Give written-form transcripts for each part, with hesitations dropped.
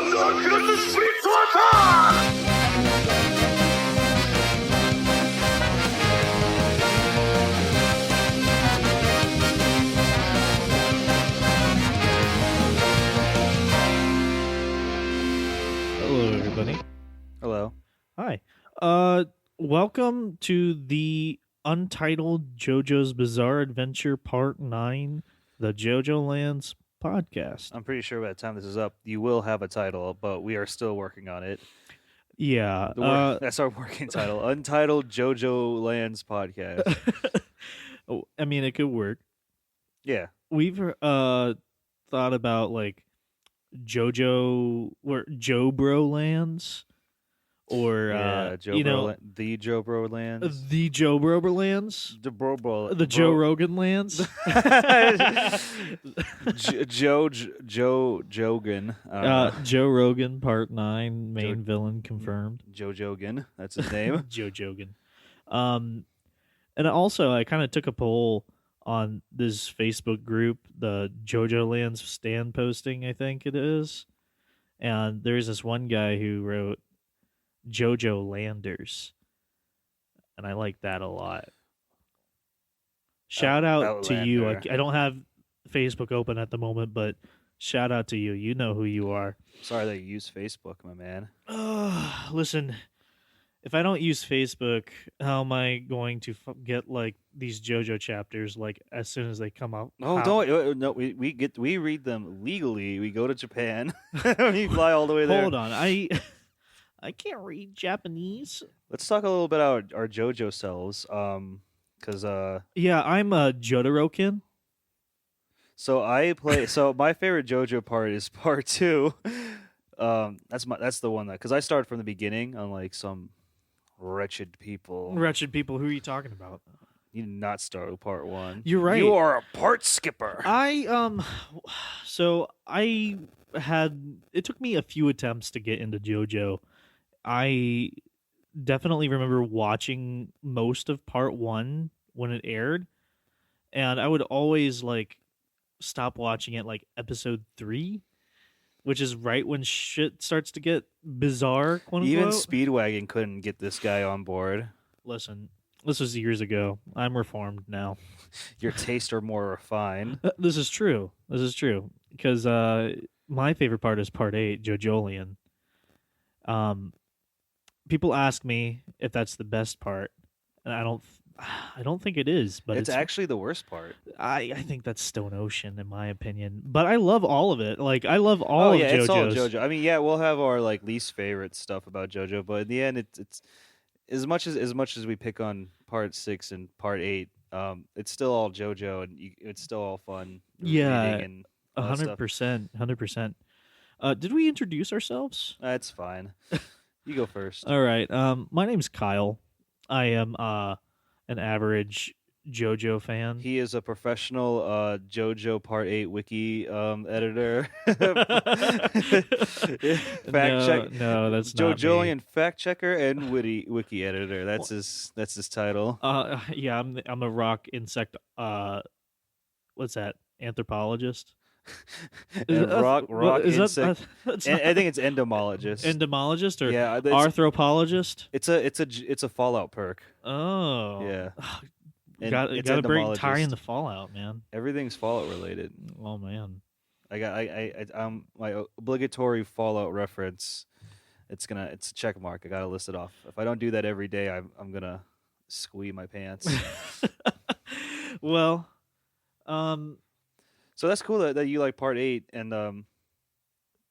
Hello, everybody. Hello. Hi. Welcome to the Untitled JoJo's Bizarre Adventure Part 9, the JojoLands podcast. I'm pretty sure by the time this is up, you will have a title, but we are still working on it. Yeah. That's our working title. Untitled JojoLands podcast. I mean, it could work. Yeah. We've thought about like JoJo or Joe Lands, or the Joe Bro Lands. the Joe Lands, The Bro Bro. the Joe Rogan Lands. Jogan. Joe Rogan Part 9, main villain confirmed. Jojogan. That's his name. Jojogan. And also I kind of took a poll on this Facebook group, the JojoLands stand posting, I think it is. And there's this one guy who wrote JojoLanders. And I like that a lot. Shout out to you. I don't have Facebook open at the moment, but shout out to you. You know who you are. Sorry that you use Facebook, my man. Listen, if I don't use Facebook, how am I going to get like these JoJo chapters like as soon as they come out? Oh, no! We read them legally. We go to Japan. We fly all the way there. Hold on, I can't read Japanese. Let's talk a little bit about our JoJo selves. Because yeah, I'm a Jotaro-kin. So I play. So my favorite JoJo part is part 2. That's the one that because I started from the beginning, unlike some wretched people. Wretched people. Who are you talking about? You did not start with part 1. You're right. You are a part skipper. So I had. It took me a few attempts to get into JoJo. I definitely remember watching most of part 1 when it aired, and I would always like stop watching it like episode 3, which is right when shit starts to get bizarre, quote unquote. Even Speedwagon couldn't get this guy on board. Listen, this was years ago. I'm reformed now. Your tastes are more refined. This is true. Because my favorite part is part 8, JoJolian. People ask me if that's the best part, and I don't think it is. But it's actually the worst part. I think that's Stone Ocean, in my opinion. But I love all of it. Like I love all of JoJo's. It's all JoJo. I mean, yeah, we'll have our like least favorite stuff about JoJo, but in the end, it's as much as we pick on part 6 and part 8. It's still all JoJo, and it's still all fun. Yeah, and 100%, 100%. Did we introduce ourselves? That's fine. You go first. All right. My name's Kyle. I am an average JoJo fan. He is a professional JoJo Part 8 wiki editor. Fact check. No, that's not JoJolian me. fact checker and wiki editor. That's his title. Yeah, I'm a rock insect. What's that? Anthropologist. rock insect. I think it's entomologist. Entomologist or yeah, arthropologist. It's a Fallout perk. Oh yeah. Gotta bring tie in the Fallout, man. Everything's Fallout related. Oh man. I'm my obligatory Fallout reference. It's a check mark. I gotta list it off. If I don't do that every day, I'm gonna squee my pants. Well, so that's cool that you like part 8, and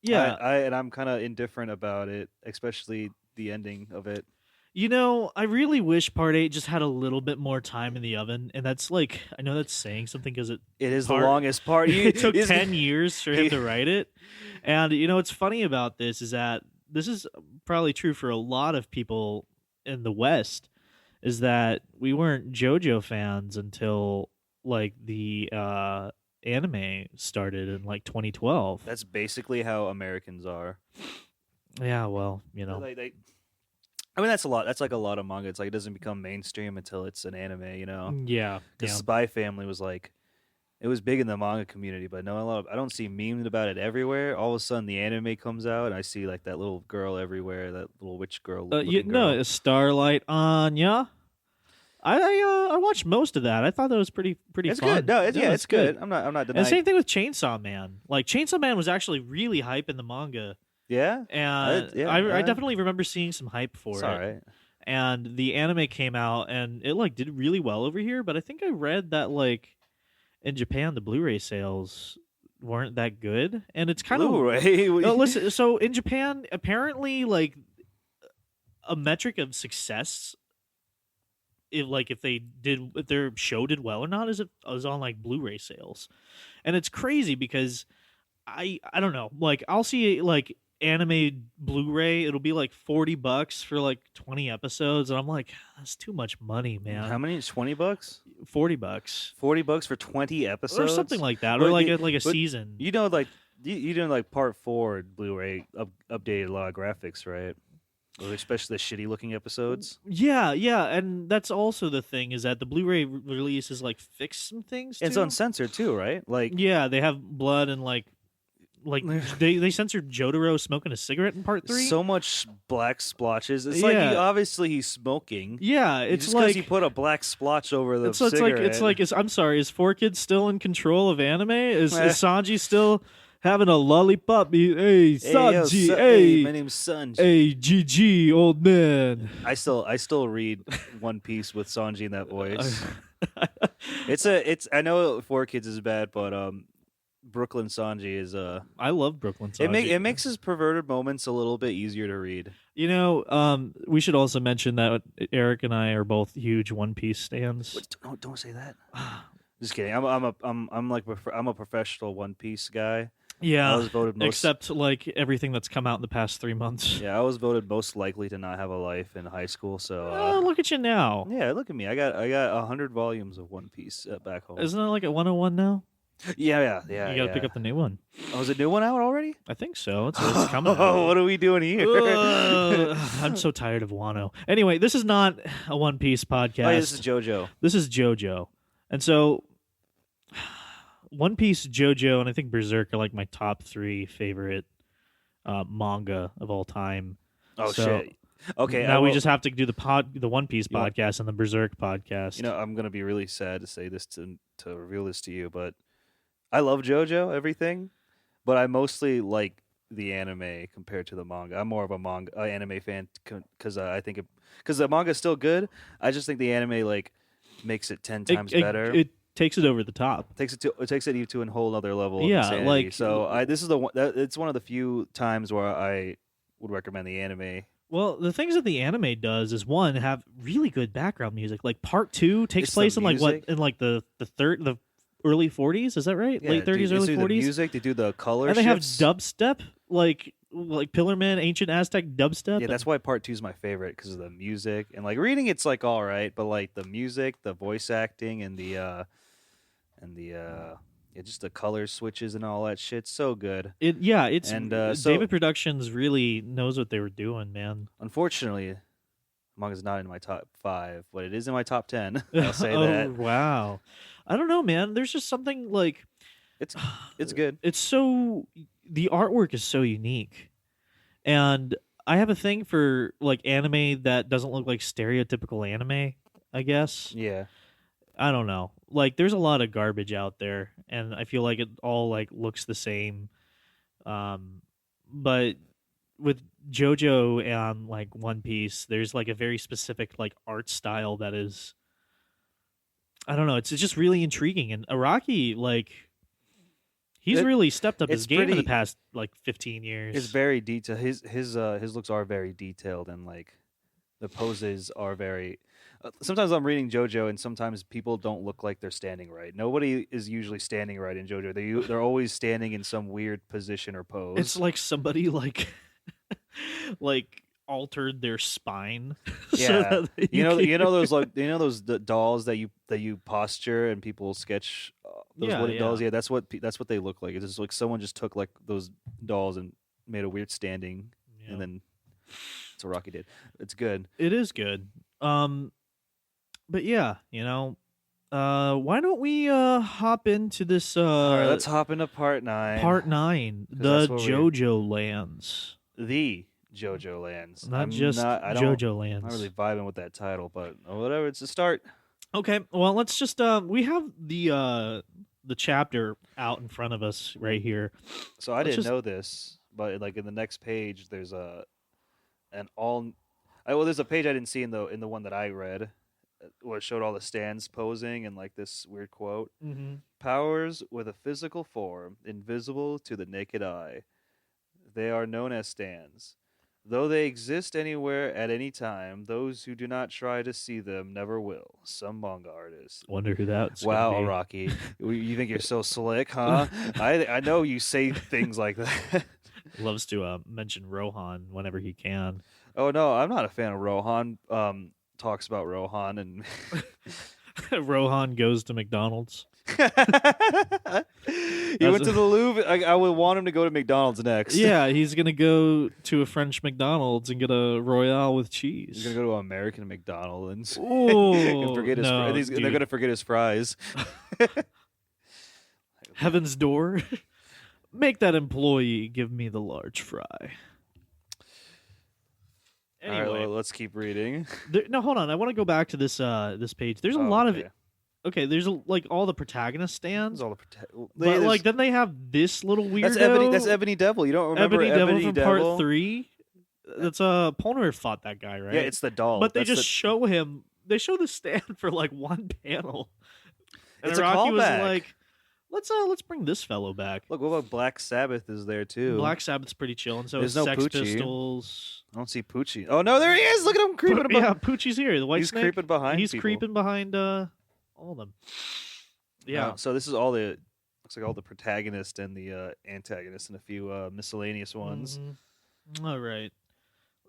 yeah, I'm kind of indifferent about it, especially the ending of it. You know, I really wish part 8 just had a little bit more time in the oven, and that's like, I know that's saying something because it is the longest part. It took 10 years for him to write it, and you know what's funny about this is that this is probably true for a lot of people in the West, is that we weren't JoJo fans until like the anime started in like 2012. That's basically how Americans are. Yeah, well, you know. I mean, that's a lot. That's like a lot of manga. It's like it doesn't become mainstream until it's an anime, you know? Yeah. Because Spy Family was like It was big in the manga community, but no, I don't see memes about it everywhere. All of a sudden, the anime comes out, and I see like that little girl everywhere, that little witch girl You looking know, girl. Starlight Anya. I watched most of that. I thought that was pretty It's good. fun. No, No, it's it's good. good. I'm not And denying. same thing with Chainsaw Man. Like Chainsaw Man was actually really hype in the manga, Yeah, and yeah, I definitely remember seeing some hype it's for all it. right. And the anime came out, and it like did really well over here. But I think I read that like in Japan, the Blu-ray sales weren't that good, and it's kind of Blu-ray. no. Listen, so in Japan, apparently, like a metric of success, if their show did well or not, is on like Blu-ray sales, and it's crazy because I don't know, like I'll see like anime Blu-ray, it'll be like $40 for like 20 episodes, and I'm like, that's too much money, How man. many? $20? $40 $40 for 20 or something episodes? like that, or But like a but season. you know, like you know, like part 4 Blu-ray updated a lot of graphics, right? Or especially the shitty looking episodes. Yeah, yeah, and that's also the thing is that the Blu-ray release is like fix some things It's too. uncensored too, right? Like Yeah, they have blood and like they censored Jotaro smoking a cigarette in part 3. so much black splotches. It's like Yeah, he's smoking. yeah, it's Just because he like put a black splotch over the it's like it's cigarette. like I'm sorry, is 4Kids still in control of anime? Is Sanji still having a lollipop? Hey Hey, yo, Sanji, hey, hey my name's Sanji. hey GG old man. I still read One Piece with Sanji in that voice. It's I know 4 Kids is bad, but Brooklyn Sanji is I love Brooklyn Sanji. it makes his perverted moments a little bit easier to read. You know, we should also mention that Eric and I are both huge One Piece stands. Don't say that. Just kidding. I'm a professional One Piece guy. Yeah, I was voted most. except like everything that's come out in the past 3 months. Yeah, I was voted most likely to not have a life in high school. So Look at you now. yeah, look at me. I got 100 volumes of One Piece back home. Isn't it like at 101 now? Yeah. You got to pick up the new one. Oh, is a new one out already? I think so. It's coming out. Oh, what are we doing here? I'm so tired of Wano. Anyway, this is not a One Piece podcast. Oh, yeah, this is JoJo. This is JoJo. And so One Piece, JoJo, and I think Berserk are like my top 3 favorite manga of all time. Oh So shit. Okay. Now we just have to do the One Piece podcast and the Berserk podcast. You know, I'm gonna be really sad to say this to reveal this to you, but I love JoJo, everything, but I mostly like the anime compared to the manga. I'm more of a manga anime fan because I think because the manga is still good. I just think the anime like makes it 10 times better. It takes it over the top. It takes it to a whole other level. Yeah, of insanity. like so. This is it's one of the few times where I would recommend the anime. Well, the things that the anime does is one have really good background music. Like part 2 takes It's place the in like music. the early 40s. Is that right? Yeah, Late 30s, dude, early the 40s. music. They do the color. And they have shifts. dubstep, like Pillarman, ancient Aztec dubstep. Yeah, that's why part 2 is my favorite because of the music and like reading. It's like all right, but like the music, the voice acting, and the just the color switches and all that shit, so good. It's And David Productions really knows what they were doing, man. Unfortunately, manga's not in my top 5, but it is in my top 10. I'll say Oh that. wow, I don't know, man. There's just something like It's good. It's so the artwork is so unique, and I have a thing for like anime that doesn't look like stereotypical anime. I guess Yeah. I don't know. Like there's a lot of garbage out there, and I feel like it all like looks the same. But with JoJo and like One Piece, there's like a very specific like art style that is, I don't know. It's just really intriguing, and Araki like he's really stepped up his it's game in the pretty- past like 15 years. It's very detailed. His looks are very detailed, and like the poses are very. Sometimes I'm reading JoJo, and sometimes people don't look like they're standing right. Nobody is usually standing right in JoJo. They're always standing in some weird position or pose. It's like somebody like like altered their spine. Yeah. that you know those dolls that you posture and people sketch those Yeah, wooden yeah. dolls. Yeah, that's what they look like. It's just like someone just took like those dolls and made a weird standing, Yeah. and then it's what Rocky did. It's good. It is good. But yeah, you know, Why don't we hop into this All right, let's hop into part 9 part 9, because that's the where we're JoJo Lands. the JoJo Lands. Not just I don't, JoJo I'm not really Lands. vibing with that title, but whatever. It's a start. Okay, well, let's just we have the chapter out in front of us right here. So I Let's didn't just know this, but like in the next page, there's an all. Well, there's a page I didn't see in the one that I read, where it showed all the stands posing and like this weird quote: Mhm. "Powers with a physical form, invisible to the naked eye. They are known as stands. Though they exist anywhere at any time, those who do not try to see them never will." Some manga artist. Wonder who that's gonna Wow, be. Rocky, you think you're so slick, huh? I know you say things like that. Loves to mention Rohan whenever he can. Oh no, I'm not a fan of Rohan. Talks about Rohan and Rohan goes to McDonald's. he went to the Louvre. I would want him to go to McDonald's next. Yeah, he's gonna go to a French McDonald's and get a Royale with He's cheese. gonna go to American McDonald's and Oh forget his. no, They're dude. gonna forget his fries. Heaven's Door. Make that employee give me the large fry. All right, Anyway, well, let's keep reading. no, hold on. I want to go back to this page. There's a Oh, lot of okay. okay. There's like all the protagonist stands, That's all the but like then they have this little weirdo. that's Ebony. That's Ebony Devil. You don't remember Ebony Devil from Devil? part 3. That's Polnareff fought that guy, right? Yeah, it's the doll. but they That's just show him. They show the stand for like one panel, and It's a Rocky was callback. like, let's bring this fellow back." Look, what about Black Sabbath is there too? Black Sabbath's pretty chill, and so There's is no Sex Poochie. Pistols. I don't see Poochie. Oh no, there he is! Look at him creeping. Yeah, Poochie's here. The white He's snake. creeping behind. He's people. creeping behind all of them. Yeah. So this is all the looks like all the protagonists and the antagonists and a few miscellaneous ones. Mhm. All right.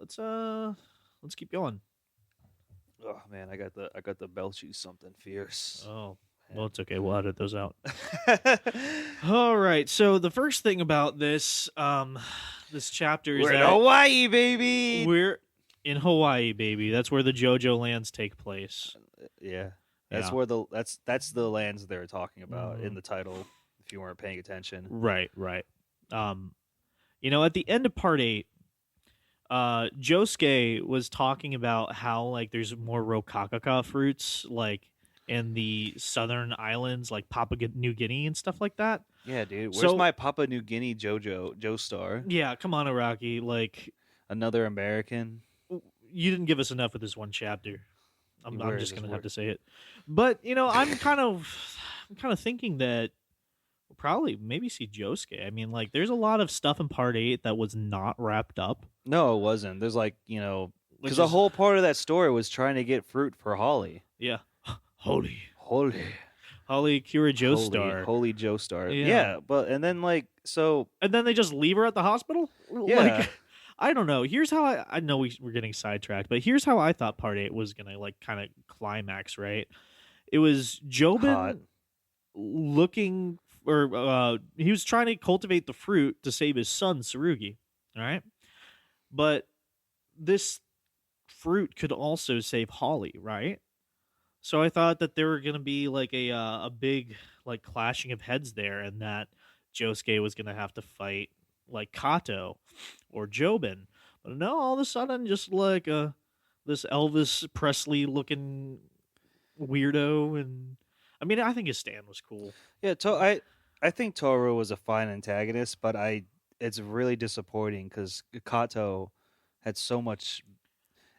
Let's keep going. Oh man, I got the belchy something fierce. Oh, well, it's okay. We'll edit those out. All right. So the first thing about this this chapter is We're in that Hawaii, baby. we're in Hawaii, baby. That's where the JoJo lands take place. Yeah, that's Yeah. where that's the lands they're talking about in Mhm. the title. If you weren't paying attention, Right. At the end of part 8, Josuke was talking about how like there's more Rokakaka fruits like in the southern islands like New Guinea and stuff like that. yeah, dude. Where's So- my Papua New Guinea Joestar? Yeah, come on, Iraqi. Like Another American. you didn't give us enough with this one chapter. I'm Where just is gonna this have word? to say it. But I'm kind of thinking that we'll probably maybe see Josuke. I mean, like there's a lot of stuff in part 8 that was not wrapped up. No, it wasn't. There's like Which because the is- whole part of that story was trying to get fruit for Holly. Yeah. Holy Kira Joestar. Holy Joestar. Yeah. Yeah, but and then like so And then they just leave her at the hospital? Yeah. Like I don't know. Here's how I know we're getting sidetracked, but here's how I thought part 8 was gonna like kind of climax, right? It was Jobin Hot. looking or he was trying to cultivate the fruit to save his son Tsurugi. All right. But this fruit could also save Holly, right? So I thought that there were going to be like a big like clashing of heads there, and that Josuke was going to have to fight like Kato or Jobin. But no, all of a sudden, just like this Elvis Presley looking weirdo, and I mean, I think his stand was cool. Yeah, I think Toru was a fine antagonist, but it's really disappointing because Kato had so much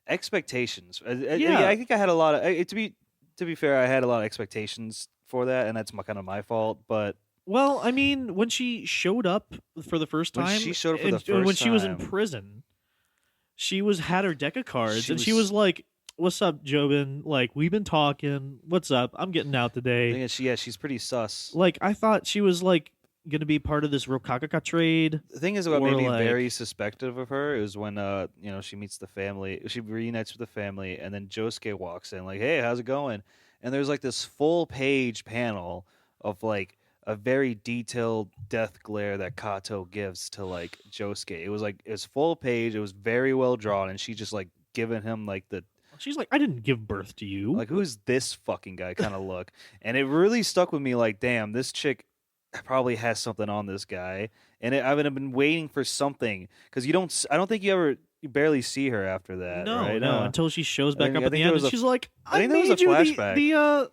expectations. Yeah. I think I had a lot of to be fair, I had a lot of expectations for that, and that's kind of my fault. But Well, I mean, when she showed up for the first When time, she showed up for the when first she was in time- prison, she had her deck of cards, She and she was like, "What's up, Jobin? Like, we've been talking. What's up? I'm getting out I today." think she's pretty sus. Like, I thought she was like gonna be part of this Rokakaka trade. The thing is, what Or, made me like- very suspective of her is when she meets the family, she reunites with the family, and then Josuke walks in like, "Hey, how's it going?" And there's like this full page panel of like a very detailed death glare that Kato gives to like Josuke. It was full page. It was very well drawn, and she just like giving him like the She's like, I didn't give birth to you. Like, who's this fucking guy kind of look? And it really stuck with me like, damn, this chick probably has something on this guy. And I've been waiting for something because I don't think you barely see her after that, No, right? no, until she shows back up I at the think there end, was and she's like, I I think there was a made you flashback.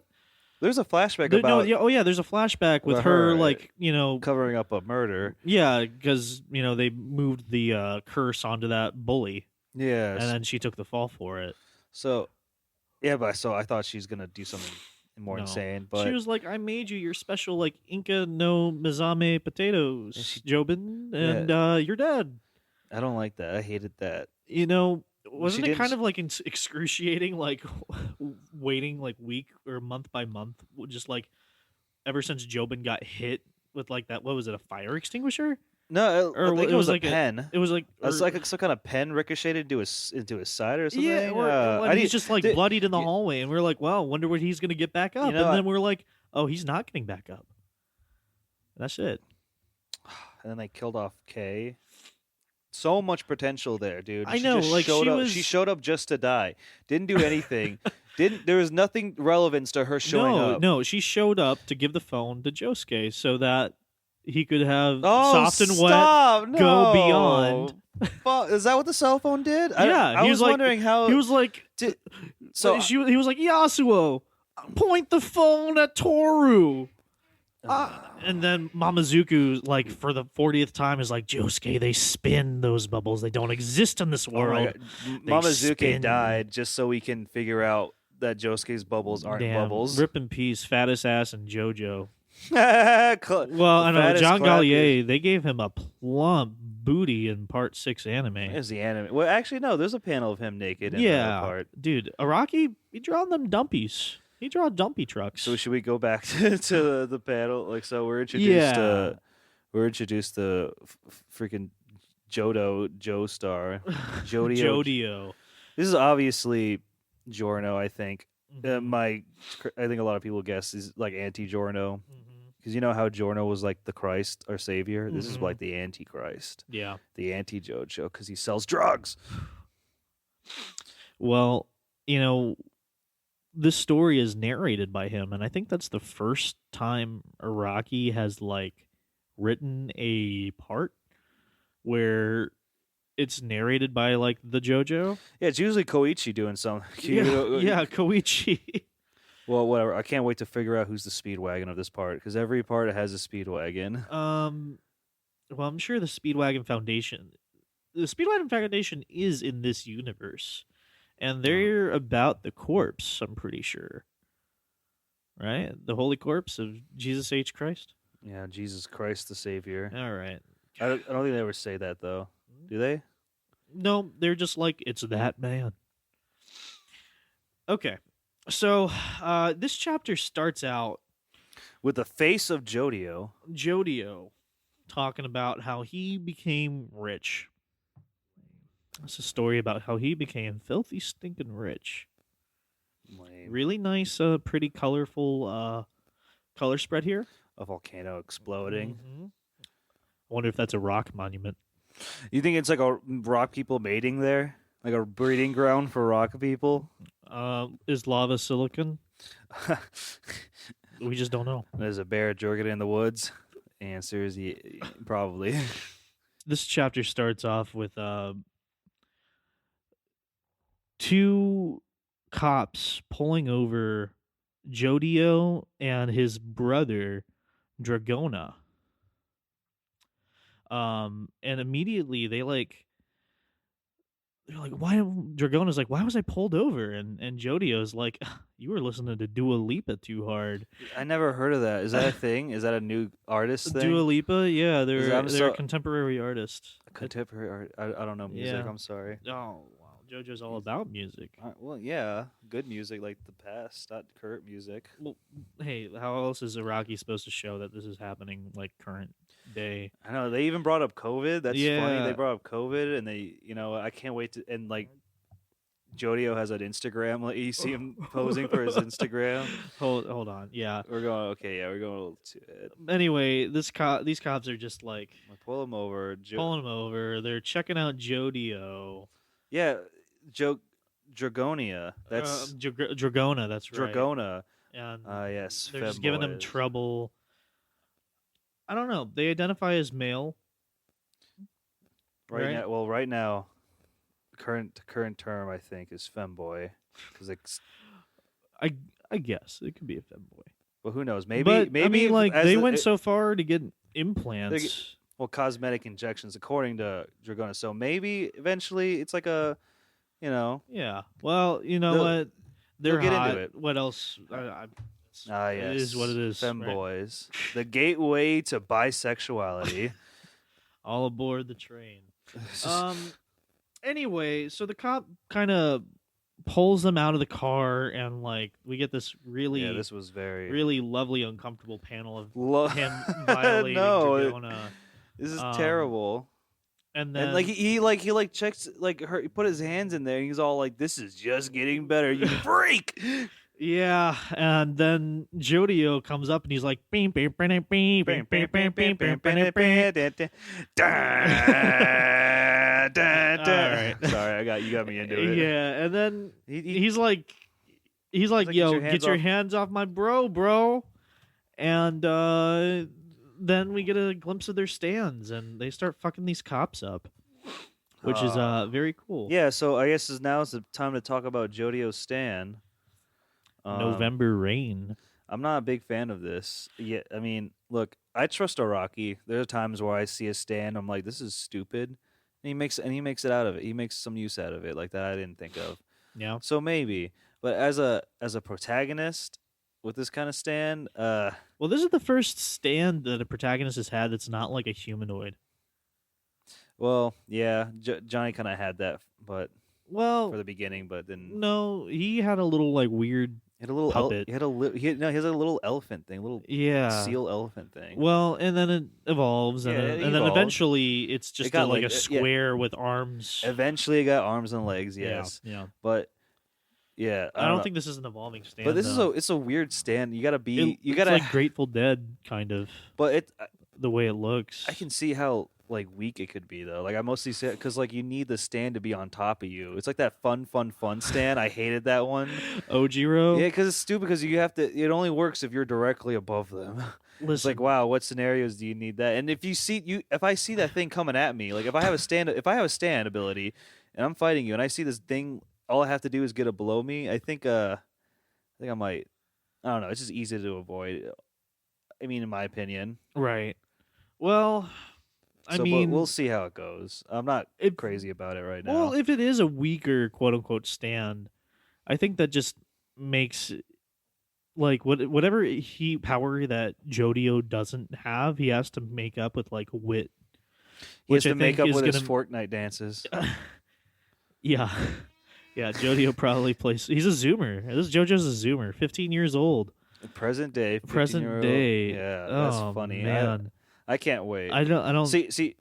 There's a flashback no, about yeah, oh yeah, there's a flashback with about her, her, like, covering up a murder. yeah, because they moved the curse onto that bully, and Yes. then she took the fall for it. So yeah, but so I thought she's gonna do something more No, insane, she but was like, I made you your special like Inca no Mizame potatoes, she, Jobin, yeah, and you're dead. I don't like that. I hated that. She Wasn't it kind didn't. of like excruciating, like waiting like week or month by month, just like ever since Jobin got hit with like that? What was it? A fire extinguisher? No, I Or think it it was was a like pen. it was like, It's like some kind of pen ricocheted into his side or yeah, something. or I and he's need, just like did, bloodied in the you, hallway, and we're like, wow, wonder when he's gonna get back you up, know, and then we're like, oh, he's not getting back up. That's it. and then they killed off Kay. So much potential there, dude. I She know, just like showed she up. was. She showed up just to die. Didn't do anything. Didn't. There was nothing relevance to her showing No, up. no, she showed up to give the phone to Josuke so that he could have Oh, soft and wet stop! go beyond. No. Is that what the cell phone did? Yeah, I he was was like, wondering how. he was like, Did, so he was like, Yasuo, point the phone at Toru. And then Mamazuku, like for the 40th time, is like, Josuke, they spin those bubbles. They don't exist in this oh my world. God. They Mamazuke spin. died just so we can figure out that Josuke's bubbles aren't Damn, bubbles. rip in peace, fattest ass and JoJo. Well, Well, I know John Gallier. They gave him a plump booty in Part 6 anime. There's the anime. Well, actually, no. There's a panel of him naked in that part. Dude, Araki, he drawing them dumpies. He draw dumpy trucks. So should we go back to the panel? Like, so we're introduced. Yeah. We're introduced to freaking Joestar, Jodio. Jodio. This is obviously Giorno. I think. Mhm. I think a lot of people guess is like anti-Giorno Mhm. because you know how Giorno was like the Christ or Savior. This is Mhm. like the Antichrist, Yeah. the anti-Jojo because he sells drugs. Well, this story is narrated by him, and I think that's the first time Araki has like written a part where it's narrated by like the JoJo. Yeah, it's usually Koichi doing something. Yeah, Koichi. Well, whatever. I can't wait to figure out who's the speedwagon of this part because every part has a speedwagon. Well, I'm sure the Speedwagon Foundation. The Speedwagon Foundation is in this universe, and they're about the corpse. I'm pretty sure, right? The holy corpse of Jesus H. Christ. Yeah, Jesus Christ the Savior. All right. I don't think they ever say that though. Do they? No, they're just like, it's that man. Okay, so this chapter starts out With the face of Jodio. Jodio talking about how he became rich. It's a story about how he became filthy, stinking rich. Lame. Really nice, pretty colorful color spread here. A volcano exploding. Mm-hmm. I wonder if that's a rock monument. You think it's like a rock people mating there? Like a breeding ground for rock people? Is lava silicon? We just don't know. There's a bear jerking in the woods. Answer is probably. This chapter starts off with two cops pulling over Jodio and his brother Dragona. And immediately they're like, why? Dragona's like, why was I pulled over? And Jodio's like, you were listening to Dua Lipa too hard. I never heard of that. Is that a thing? Is that a new artist thing? Dua Lipa, yeah, they're I'm a contemporary artist. Contemporary art. I don't know music. Yeah. I'm sorry. Oh wow, JoJo's all about music. Well, yeah, good music like the past, not current music. Well, hey, how else is Iraqi supposed to show that this is happening like current day? I know they even brought up COVID. That's funny. Yeah. They brought up COVID, and they, I can't wait to. And like, Jodio has an Instagram. Like, you see him posing for his Instagram. Hold on, yeah. We're going okay. Yeah, we're going a little too. Anyway, these cops are just like Pull him over. pulling him over. They're checking out Jodio. Yeah, Dragonia. That's Dragona. That's right. Dragona. And Yes, they're just giving him femboys. trouble. I don't know. They identify as male, Right right? now, well, right now, current term I think is femboy, because it's. I I guess it could be a femboy. Well, who knows? But I Maybe mean, if, like as they the went it, so far to get they, implants. well, cosmetic injections according to Dragona. So maybe eventually it's like a, you know, Yeah. Well, you know they'll what? they'll They're get into hot. it. What else? It is what it Yes, is, right? femboys, the gateway to bisexuality. All aboard the train. Um. Anyway, so the cop kind of pulls them out of the car, and like we get this Yeah, really, this was very. really lovely, uncomfortable panel of Lo- him violating no, Dragona. this is Um. terrible. And And like then he checks like her, he put his hands in there. And he's all like, "This is just getting better, you freak." yeah, and then Jodio comes up and he's like, beep, beep, beep, beep, beep, beep, beep, beep, beep, beep, beep. Alright. Sorry, you got me into it. Yeah, and then He, he's like, like, yo, get your hands off my bro. And then we get a glimpse of their stands, and they start fucking these cops up, which is very cool. yeah. So I guess now is the time to talk about Jodio's stand. November Rain. I'm not a big fan of this. Yeah, I mean, look, I trust Araki. There are times where I see a stand, I'm like, this is stupid. And he makes it out of it. He makes some use out of it, like that I didn't think of. Yeah. So maybe, but as a protagonist with this kind of stand, Well, this is the first stand that a protagonist has had that's not like a humanoid. well, yeah, Johnny kind of had that, but Well, for the beginning, but then no, he had a little like weird he had a little puppet. he has a little elephant thing, a little yeah seal elephant thing. Well, and then it evolves, and, Yeah, then, it and then evolved. eventually it's just got, like like, a yeah. square with arms. Eventually, it got arms and legs, yes, Yeah. but yeah, I don't know. think this is an evolving stand. But this though. it's a weird stand. You gotta be, you It's gotta like Grateful Dead kind of But it, the way it looks. I can see how like weak it could be though. Like I mostly say because like you need the stand to be on top of you. It's like that fun stand. I hated that one. Ojiro. Yeah, because it's stupid. Because you have to. It only works if you're directly above them. Listen, It's like, wow, what scenarios do you need that? And if I see that thing coming at me, like if I have a stand ability, and I'm fighting you, and I see this thing, all I have to do is get it below me. I think I might. I don't know. It's just easy to avoid. I mean, in my opinion. right. Well, I But mean, we'll see how it goes. I'm not If- crazy about it right now. well, if it is a weaker quote unquote stand, I think that just makes like whatever power that Jodio doesn't have, he has to make up with like wit. he has which I to make think up is with his gonna- Fortnite dances. Yeah. Yeah, Jodio probably plays. He's a Zoomer. This JoJo's a Zoomer. 15 years old. Present day. Present 15-year-old. day. Yeah, Oh, that's funny. man. I can't wait. I don't. See,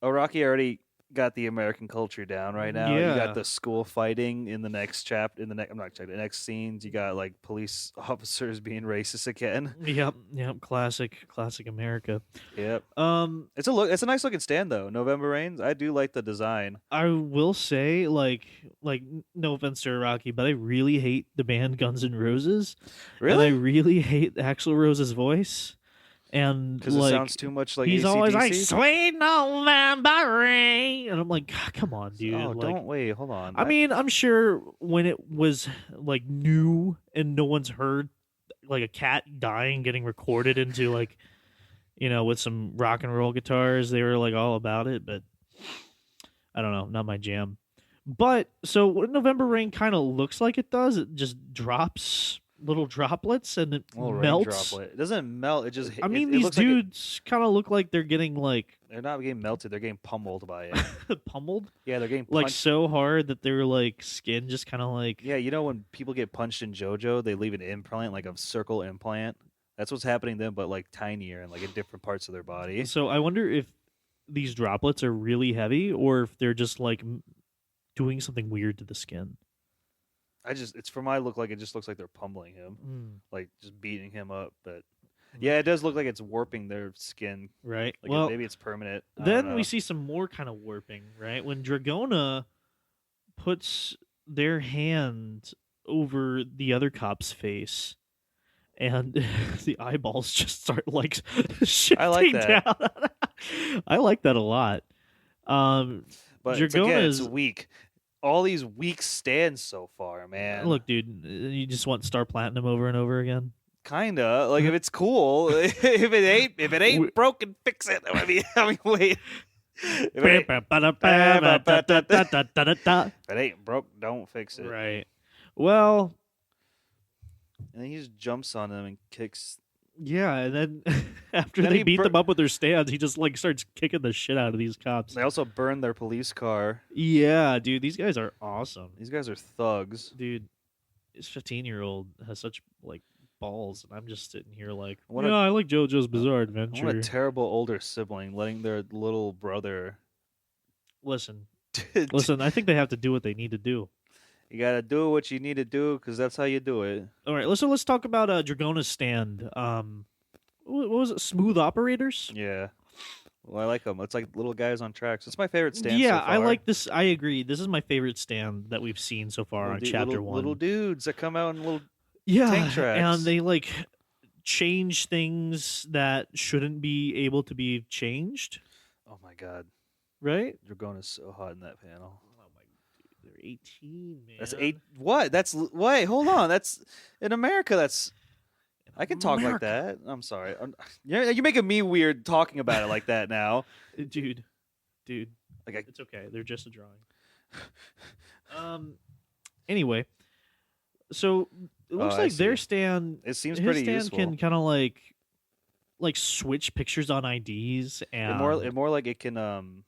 Araki already got the American culture down right now. You Yeah. got the school fighting in the next chapter. I'm not checking the next scenes. You got like police officers being racist again. Yep. Classic America. Yep. It's It's a nice looking stand though. November Rains. I do like the design. I will say, like, no offense to Iraqi, but I really hate the band Guns N' Roses. Really? And I really hate Axl Rose's voice. And Because like, it sounds too much like he's AC/DC? always like, "Sweet November rain," and I'm like, "God, come on, dude." Oh, like, don't wait. Hold on. I mean, I'm sure when it was like new and no one's heard like a cat dying getting recorded into like, with some rock and roll guitars, they were like all about it, but I don't know, not my jam. But so what November Rain kind of looks like it does, it just drops little droplets and it Little rain melts. droplet. It doesn't melt. It just. I mean, it these looks like dudes kind of look like they're getting like they're not getting melted. They're getting pummeled by it. pummeled, Yeah, they're getting like punched. so hard that their like skin just kind of like Yeah, you know when people get punched in JoJo, they leave an implant, like a circle implant. That's what's happening to them, but like tinier and like in different parts of their body. So I wonder if these droplets are really heavy or if they're just like doing something weird to the skin. It's for my look like it just looks like they're pummeling him, Mm, like just beating him up. But yeah, it does look like it's warping their skin. right. Like Well, maybe it's permanent. I don't then know. we see some more kind of warping, right? When Dragona puts their hand over the other cop's face, and the eyeballs just start like I like shifting that. down. I like that a lot. But it's again, it's Dragona's weak. All these weak stands so far, man. look, dude. You just want Star Platinum over and over again. Kinda like if it's cool. If it We- ain't broken, fix it. I mean, wait. If it ain't broke, don't fix it. Right. Well, And then he just jumps on them and kicks. yeah, and then after Then they he beat them up with their stands, he just like starts kicking the shit out of these cops. They also burn their police car. Yeah, dude, these guys are awesome. These guys are thugs. Dude, this 15-year-old has such like balls, and I'm just sitting here like, What yeah, a- I like JoJo's Bizarre What Adventure. a terrible older sibling letting their little brother. Listen, I think they have to do what they need to do. You gotta do what you need to do because that's how you do it. All right, let's talk about Dragona's stand. What was it? Smooth operators. Yeah. Well, I like them. It's like little guys on tracks. It's my favorite stand. Yeah, so I far. like this. I agree. This is my favorite stand that we've seen so far on chapter little, 1. Little dudes that come out in little. Yeah, tank tracks. and they like change things that shouldn't be able to be changed, Oh my god, right? Dragona's so hot in that panel. Oh my, dude, they're 18, man. That's 8. What? Wait. Hold on. That's in America. That's. I can talk like America. that. I'm sorry. You're making me weird talking about it like that now. dude. Like It's okay. They're just a drawing. Anyway, so it looks I like their see. stand. It seems his pretty stand useful. can kind of like switch pictures on IDs and More like it can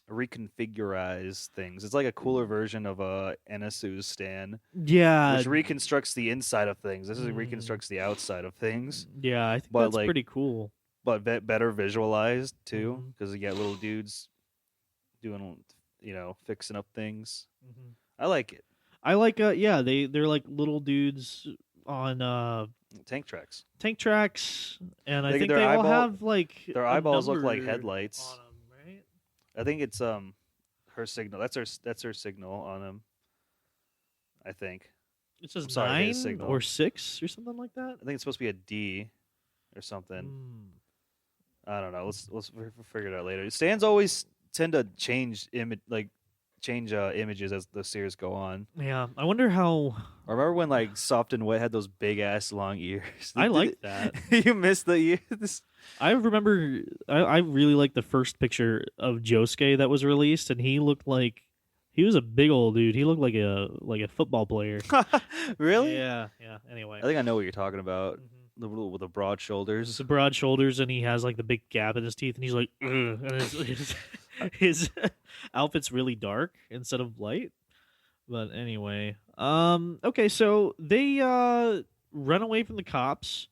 reconfigurize things. It's like a cooler version of a NSU's stand, yeah, which reconstructs the inside of things. This is Mm. reconstructs the outside of things, yeah. I think but, that's like, pretty cool. but better visualized too, Mhm. because you got little dudes doing, fixing up things. Mhm. I like it. I like yeah, they're like little dudes on Tank tracks. tank tracks, and I They- think their they all eyeball- have like Their a eyeballs look like number headlights. on 'em, right? I think it's her signal. That's her signal on him. I think. It says I'm sorry, his 9 signal. or 6 or something like that. I think it's supposed to be a D or something. Mm. I don't know. Let's figure it out later. Stands always tend to change images as the series go on. Yeah, I wonder how. I remember when like Soft and Wet had those big ass long ears. I like that. You missed the ears. I remember. I really like the first picture of Josuke that was released, and he looked like he was a big old dude. He looked like a football player. Really? Yeah. Anyway, I think I know what you're talking about. Mhm. With the broad shoulders. the broad shoulders, and he has like the big gap in his teeth, and he's like, "Ugh," and his outfit's really dark instead of light. But anyway, okay, so they run away from the cops,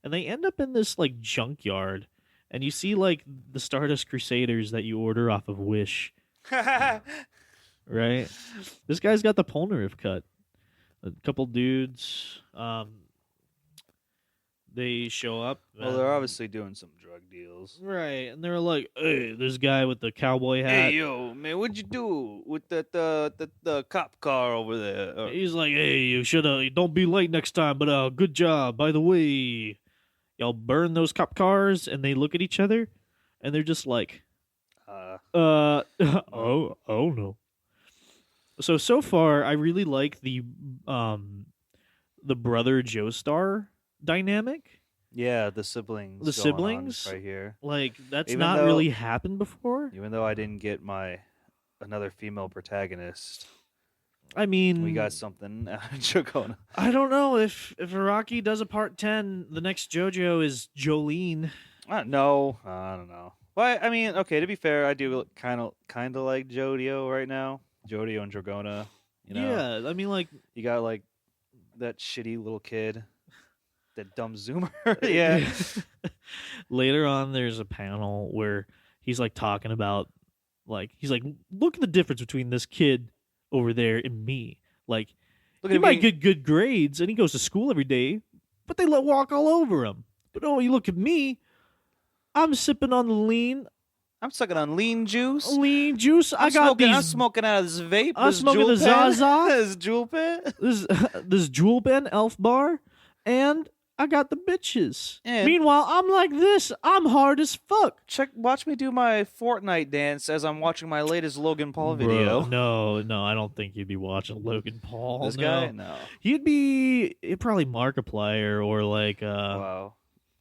and they end up in this like junkyard, and you see like the Stardust Crusaders that you order off of Wish, right? This guy's got the Polnareff cut. A couple dudes, they show up. Well, they're obviously doing some drug deals. right, and they're like, "Hey, this guy with the cowboy hat." Hey, yo, man, what'd you do with the cop car over there? He's like, "Hey, you should don't be late next time, but good job. By the way, y'all burn those cop cars." And they look at each other, and they're just like, oh no. So far, I really like the brother Joestar dynamic. Yeah, the siblings. The going on siblings? right here. Like that's Even not though- really happened before. Even though I didn't get another female protagonist, I mean, we got something out of Dragona. I don't know if Araki does a part 10, the next JoJo is Jolene. No, I don't know. Well, I mean, okay. To be fair, I do kind of like Jodio right now. Jodio and Dragona. You know, Yeah, I mean, like, you got like that shitty little kid, that dumb Zoomer. Yeah. Later on, there's a panel where he's like talking about, like, he's like, look at the difference between this kid over there and me. Like, Look he at might me. get good grades and he goes to school every day, but they let walk all over him. But oh, you look at me, I'm sipping on the lean. I'm sucking on lean juice. Lean juice. I'm smoking out of this vape. I'm this smoking jewel the pen, Zaza. this jewel pen. This Jewel Pen Elf Bar, and I got the bitches. And Meanwhile, I'm like this. I'm hard as fuck. watch me do my Fortnite dance as I'm watching my latest Logan Paul video. Bro, no, I don't think you'd be watching Logan Paul. This guy, no. You'd be probably Markiplier or like Wow.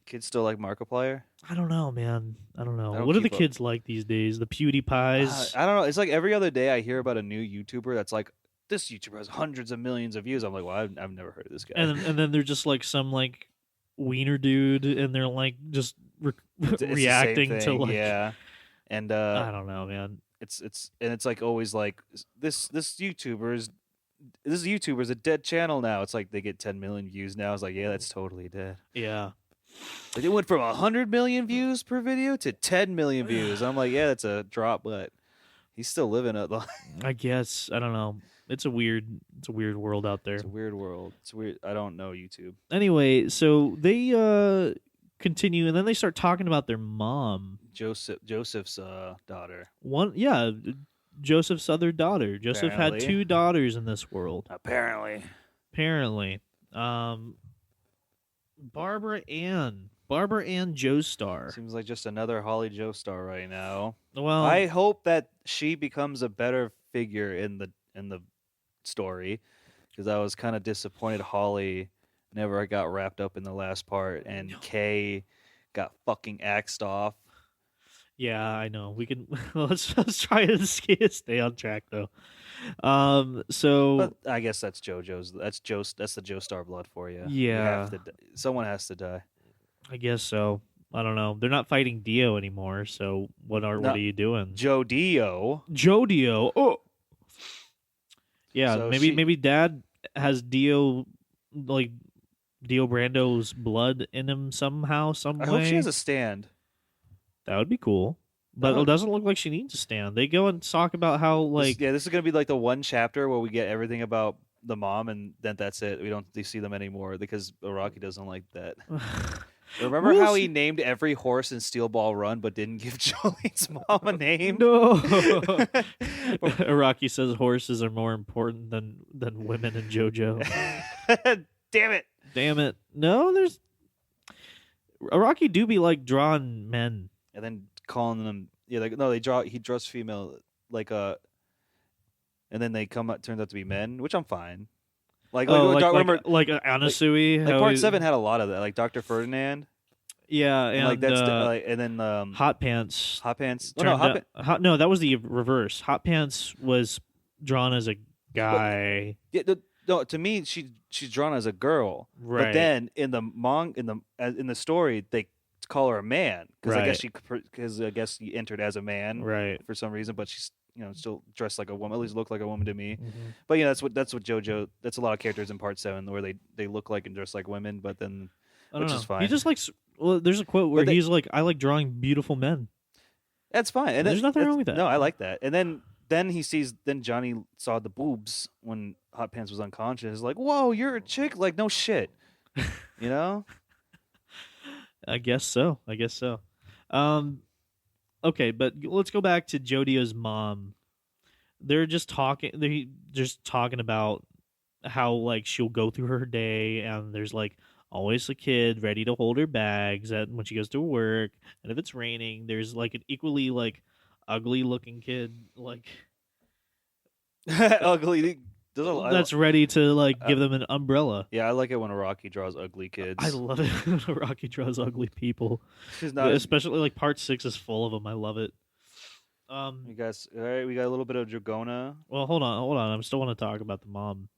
Kids still like Markiplier? I don't know, man. I don't know. I don't What are the keep up. kids like these days? The PewDiePies. I don't know. It's like every other day I hear about a new YouTuber that's like, this YouTuber has hundreds of millions of views. I'm like, well, I've never heard of this guy. and then they're just like some like wiener dude, and they're like just It's the same reacting to thing, like yeah. And I don't know, man. it's like always like this YouTuber's a dead channel now. It's like they get 10 million views now. It's like, yeah, that's totally dead. Yeah. Like, it went from 100 million views per video to 10 million views. I'm like, yeah, that's a drop, but he's still living it. I guess I don't know. It's a weird world out there. It's a weird world. It's weird. I don't know YouTube. Anyway, so they continue, and then they start talking about their mom. Joseph's daughter. Joseph's other daughter. Joseph had Apparently. 2 daughters in this world. Apparently. Barbara Ann Joestar. Seems like just another Holly Joestar right now. Well, I hope that she becomes a better figure in the story, because I was kind of disappointed Holly never got wrapped up in the last part, and Kay got fucking axed off. yeah, I know. We can let's try to stay on track though. So But I guess that's JoJo's. That's the Joestar blood for you. Yeah. Someone has to die. I guess so. I don't know. They're not fighting Dio anymore. So what are you doing? Jodio. Oh, yeah. So maybe Dad has Dio Brando's blood in him somehow, some I way. hope she has a stand. That would be cool. But it doesn't look like she needs a stand. They go and talk about how This is gonna be like the one chapter where we get everything about the mom, and then that's it. We don't see them anymore because Araki doesn't like that. Remember how he named every horse in Steel Ball Run, but didn't give Jolene's mom a name? No. Araki says horses are more important than women in JoJo. Damn it. No, there's Araki do be like drawing men. And then calling them, he draws female, like and then they turns out to be men, which I'm fine. Remember Anasui. like part 7 had a lot of that, like Dr. Ferdinand. Yeah, and like that's and then Hot Pants. Hot Pants. No, that was the reverse. Hot Pants was drawn as a guy. No, to me, she's drawn as a girl. Right. But then in the story, they call her a man because I guess she entered as a man, right, for some reason. But she's still dressed like a woman. At least looked like a woman to me. Mm-hmm. But that's what JoJo. That's a lot of characters in Part 7 where they look like and dress like women, but then which is fine. He just likes. Well, there's a quote where he's like, "I like drawing beautiful men." That's fine, and there's nothing wrong with that. No, I like that. And then Johnny saw the boobs when Hot Pants was unconscious. He's like, "Whoa, you're a chick!" Like, no shit, you know. I guess so. Okay, but let's go back to Jodio's mom. They're just talking. About how like she'll go through her day, and there's like always a kid ready to hold her bags when she goes to work. And if it's raining, there's like an equally like ugly looking kid like ugly. That's ready to like give them an umbrella. Yeah, I like it when Araki draws ugly kids. I love it when Araki draws ugly people. Especially like Part 6 is full of them. I love it. You guys, all right, we got a little bit of Dragona. Well, hold on. I still want to talk about the mom.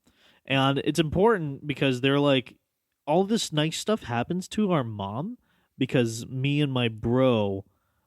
And it's important because they're like, all this nice stuff happens to our mom because me and my bro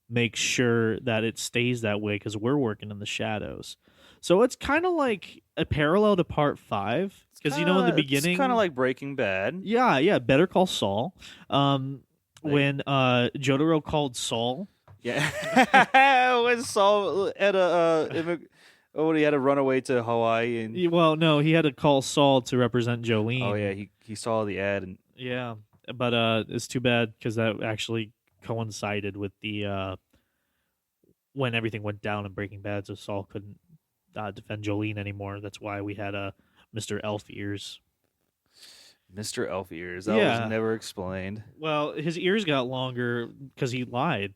make sure that it stays that way because we're working in the shadows. So it's kind of like a parallel to Part 5 because in the beginning, it's kind of like Breaking Bad. Yeah. Better Call Saul. When Jotaro called Saul. Yeah, when Saul had he had to run away to Hawaii and. Well, no, he had to call Saul to represent Jolene. Oh yeah, he saw the ad and. Yeah, but it's too bad because that actually coincided with the when everything went down in Breaking Bad, so Saul couldn't defend Jolene anymore. That's why we had Mr. Elf Ears. Mr. Elf Ears. That was Yeah. never explained. Well, his ears got longer because he lied.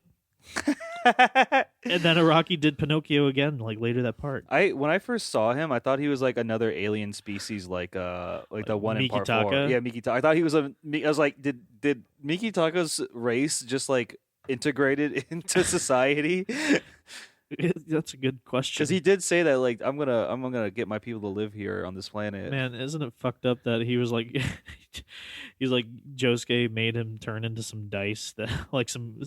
And then Araki did Pinocchio again, like later that part. When I first saw him, I thought he was like another alien species, like the one in part 4. Mikitaka? Yeah, Mikitaka. I thought he was I was like, did Mikitaka's race just like integrated into society? That's a good question. Because he did say that, like, I'm gonna get my people to live here on this planet. Man, isn't it fucked up that he was like, he's like Josuke made him turn into some dice that like some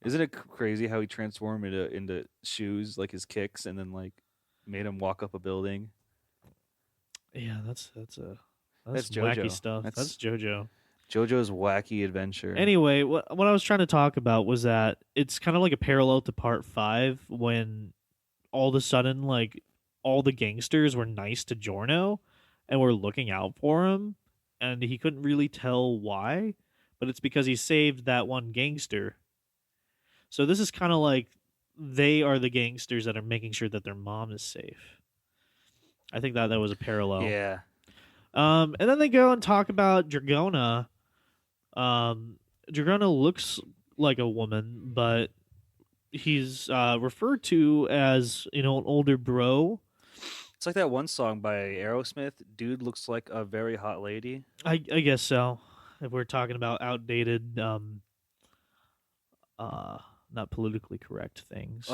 Isn't it crazy how he transformed into shoes, like his kicks, and then like made him walk up a building? Yeah, that's Jojo. wacky stuff. That's JoJo. JoJo's wacky adventure. Anyway, what I was trying to talk about was that it's kind of like a parallel to part 5 when all of a sudden like all the gangsters were nice to Giorno and were looking out for him, and he couldn't really tell why, but it's because he saved that one gangster. So this is kind of like they are the gangsters that are making sure that their mom is safe. I think that was a parallel. Yeah. And then they go and talk about Dragona. Dragona looks like a woman, but he's referred to as, an older bro. It's like that one song by Aerosmith, Dude Looks Like a Very Hot Lady. I guess so. If we're talking about outdated, not politically correct things.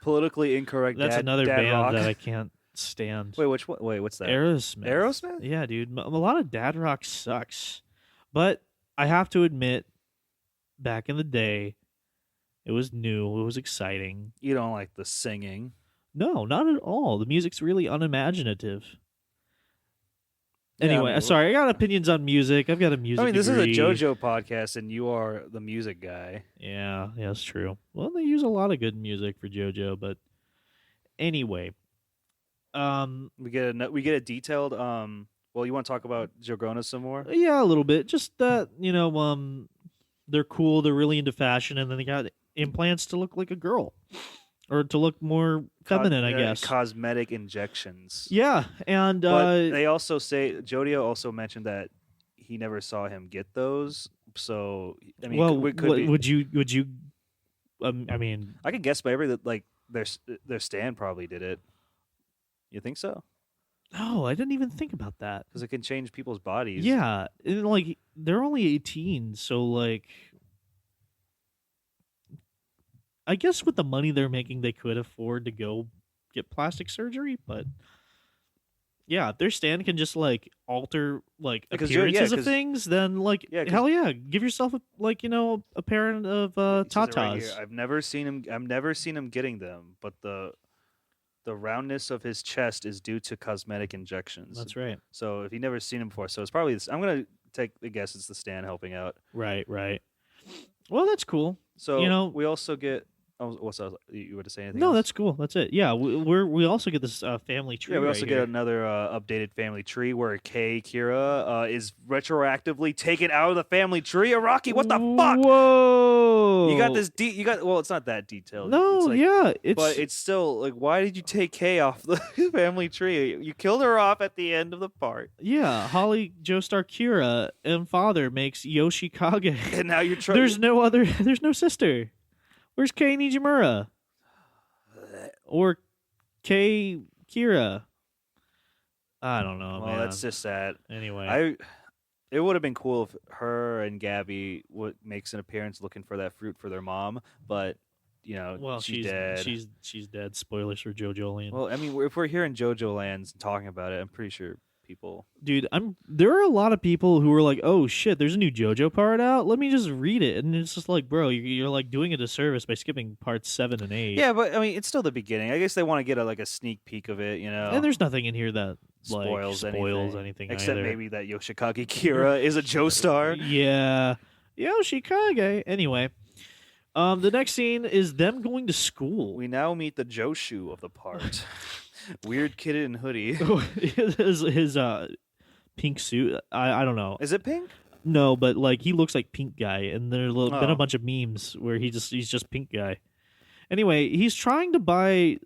Politically incorrect. That's another dad band rock. that I can't stand. Wait, what's that? Aerosmith. Aerosmith? Yeah, dude. A lot of dad rock sucks. But I have to admit, back in the day, it was new. It was exciting. You don't like the singing. No, not at all. The music's really unimaginative. Yeah, Anyway, sorry, I got opinions on music. I've got a music this degree. is a JoJo podcast, and you are the music guy. Yeah, that's true. Well, they use a lot of good music for JoJo, but anyway, we get a detailed. Well, you want to talk about Jogrona some more? Yeah, a little bit. Just that they're cool. They're really into fashion, and then they got implants to look like a girl, or to look more feminine, I guess. Cosmetic injections. Yeah, and but they also say Jodio also mentioned that he never saw him get those. So I mean, well, would you? I mean, I could guess by their stand probably did it. You think so? No, I didn't even think about that. Because it can change people's bodies. Yeah, and like they're only 18, so like, I guess with the money they're making, they could afford to go get plastic surgery. But yeah, if their stand can just like alter like appearances of things, then like hell yeah, give yourself a pair of tatas. Right, I've never seen him getting them, but the roundness of his chest is due to cosmetic injections. That's right. So if you've never seen him before, so it's probably I'm gonna take a guess it's the stand helping out. Right. Well, that's cool. So we also get. Oh, what's else? You want to say anything? No, else? that's cool. That's it. Yeah, we also get this family tree. Yeah, we also right get here. another updated family tree where Kira is retroactively taken out of the family tree. Araki, what the fuck? Whoa! You got this. Well, it's not that detailed. No, but it's still like, why did you take Kay off the family tree? You killed her off at the end of the part. Yeah, Holly Joestar Kira and father makes Yoshikage, and now you're trying. There's no sister. Where's Kei Nijimura? Or Kei Kira? I don't know, man. That's just sad. Anyway. It would have been cool if her and Gabby makes an appearance looking for that fruit for their mom, but, she's dead. She's dead. Spoilers for JoJoLands. Well, I mean, if we're here in JoJoLands and talking about it, I'm pretty sure people... Dude, there are a lot of people who are like, oh shit, there's a new JoJo part out, let me just read it. And it's just like, bro, you're like doing a disservice by skipping parts 7 and 8. Yeah, but I mean, it's still the beginning. I guess they want to get a sneak peek of it, And there's nothing in here that spoils anything except either. maybe that Yoshikage Kira is a Joestar. Yeah, Yoshikage. Anyway, the next scene is them going to school. We now meet the Joshu of the part. Weird kid in hoodie. his pink suit. I don't know. Is it pink? No, but like he looks like Pink Guy, and there's been a bunch of memes where he's just Pink Guy. Anyway, he's trying to buy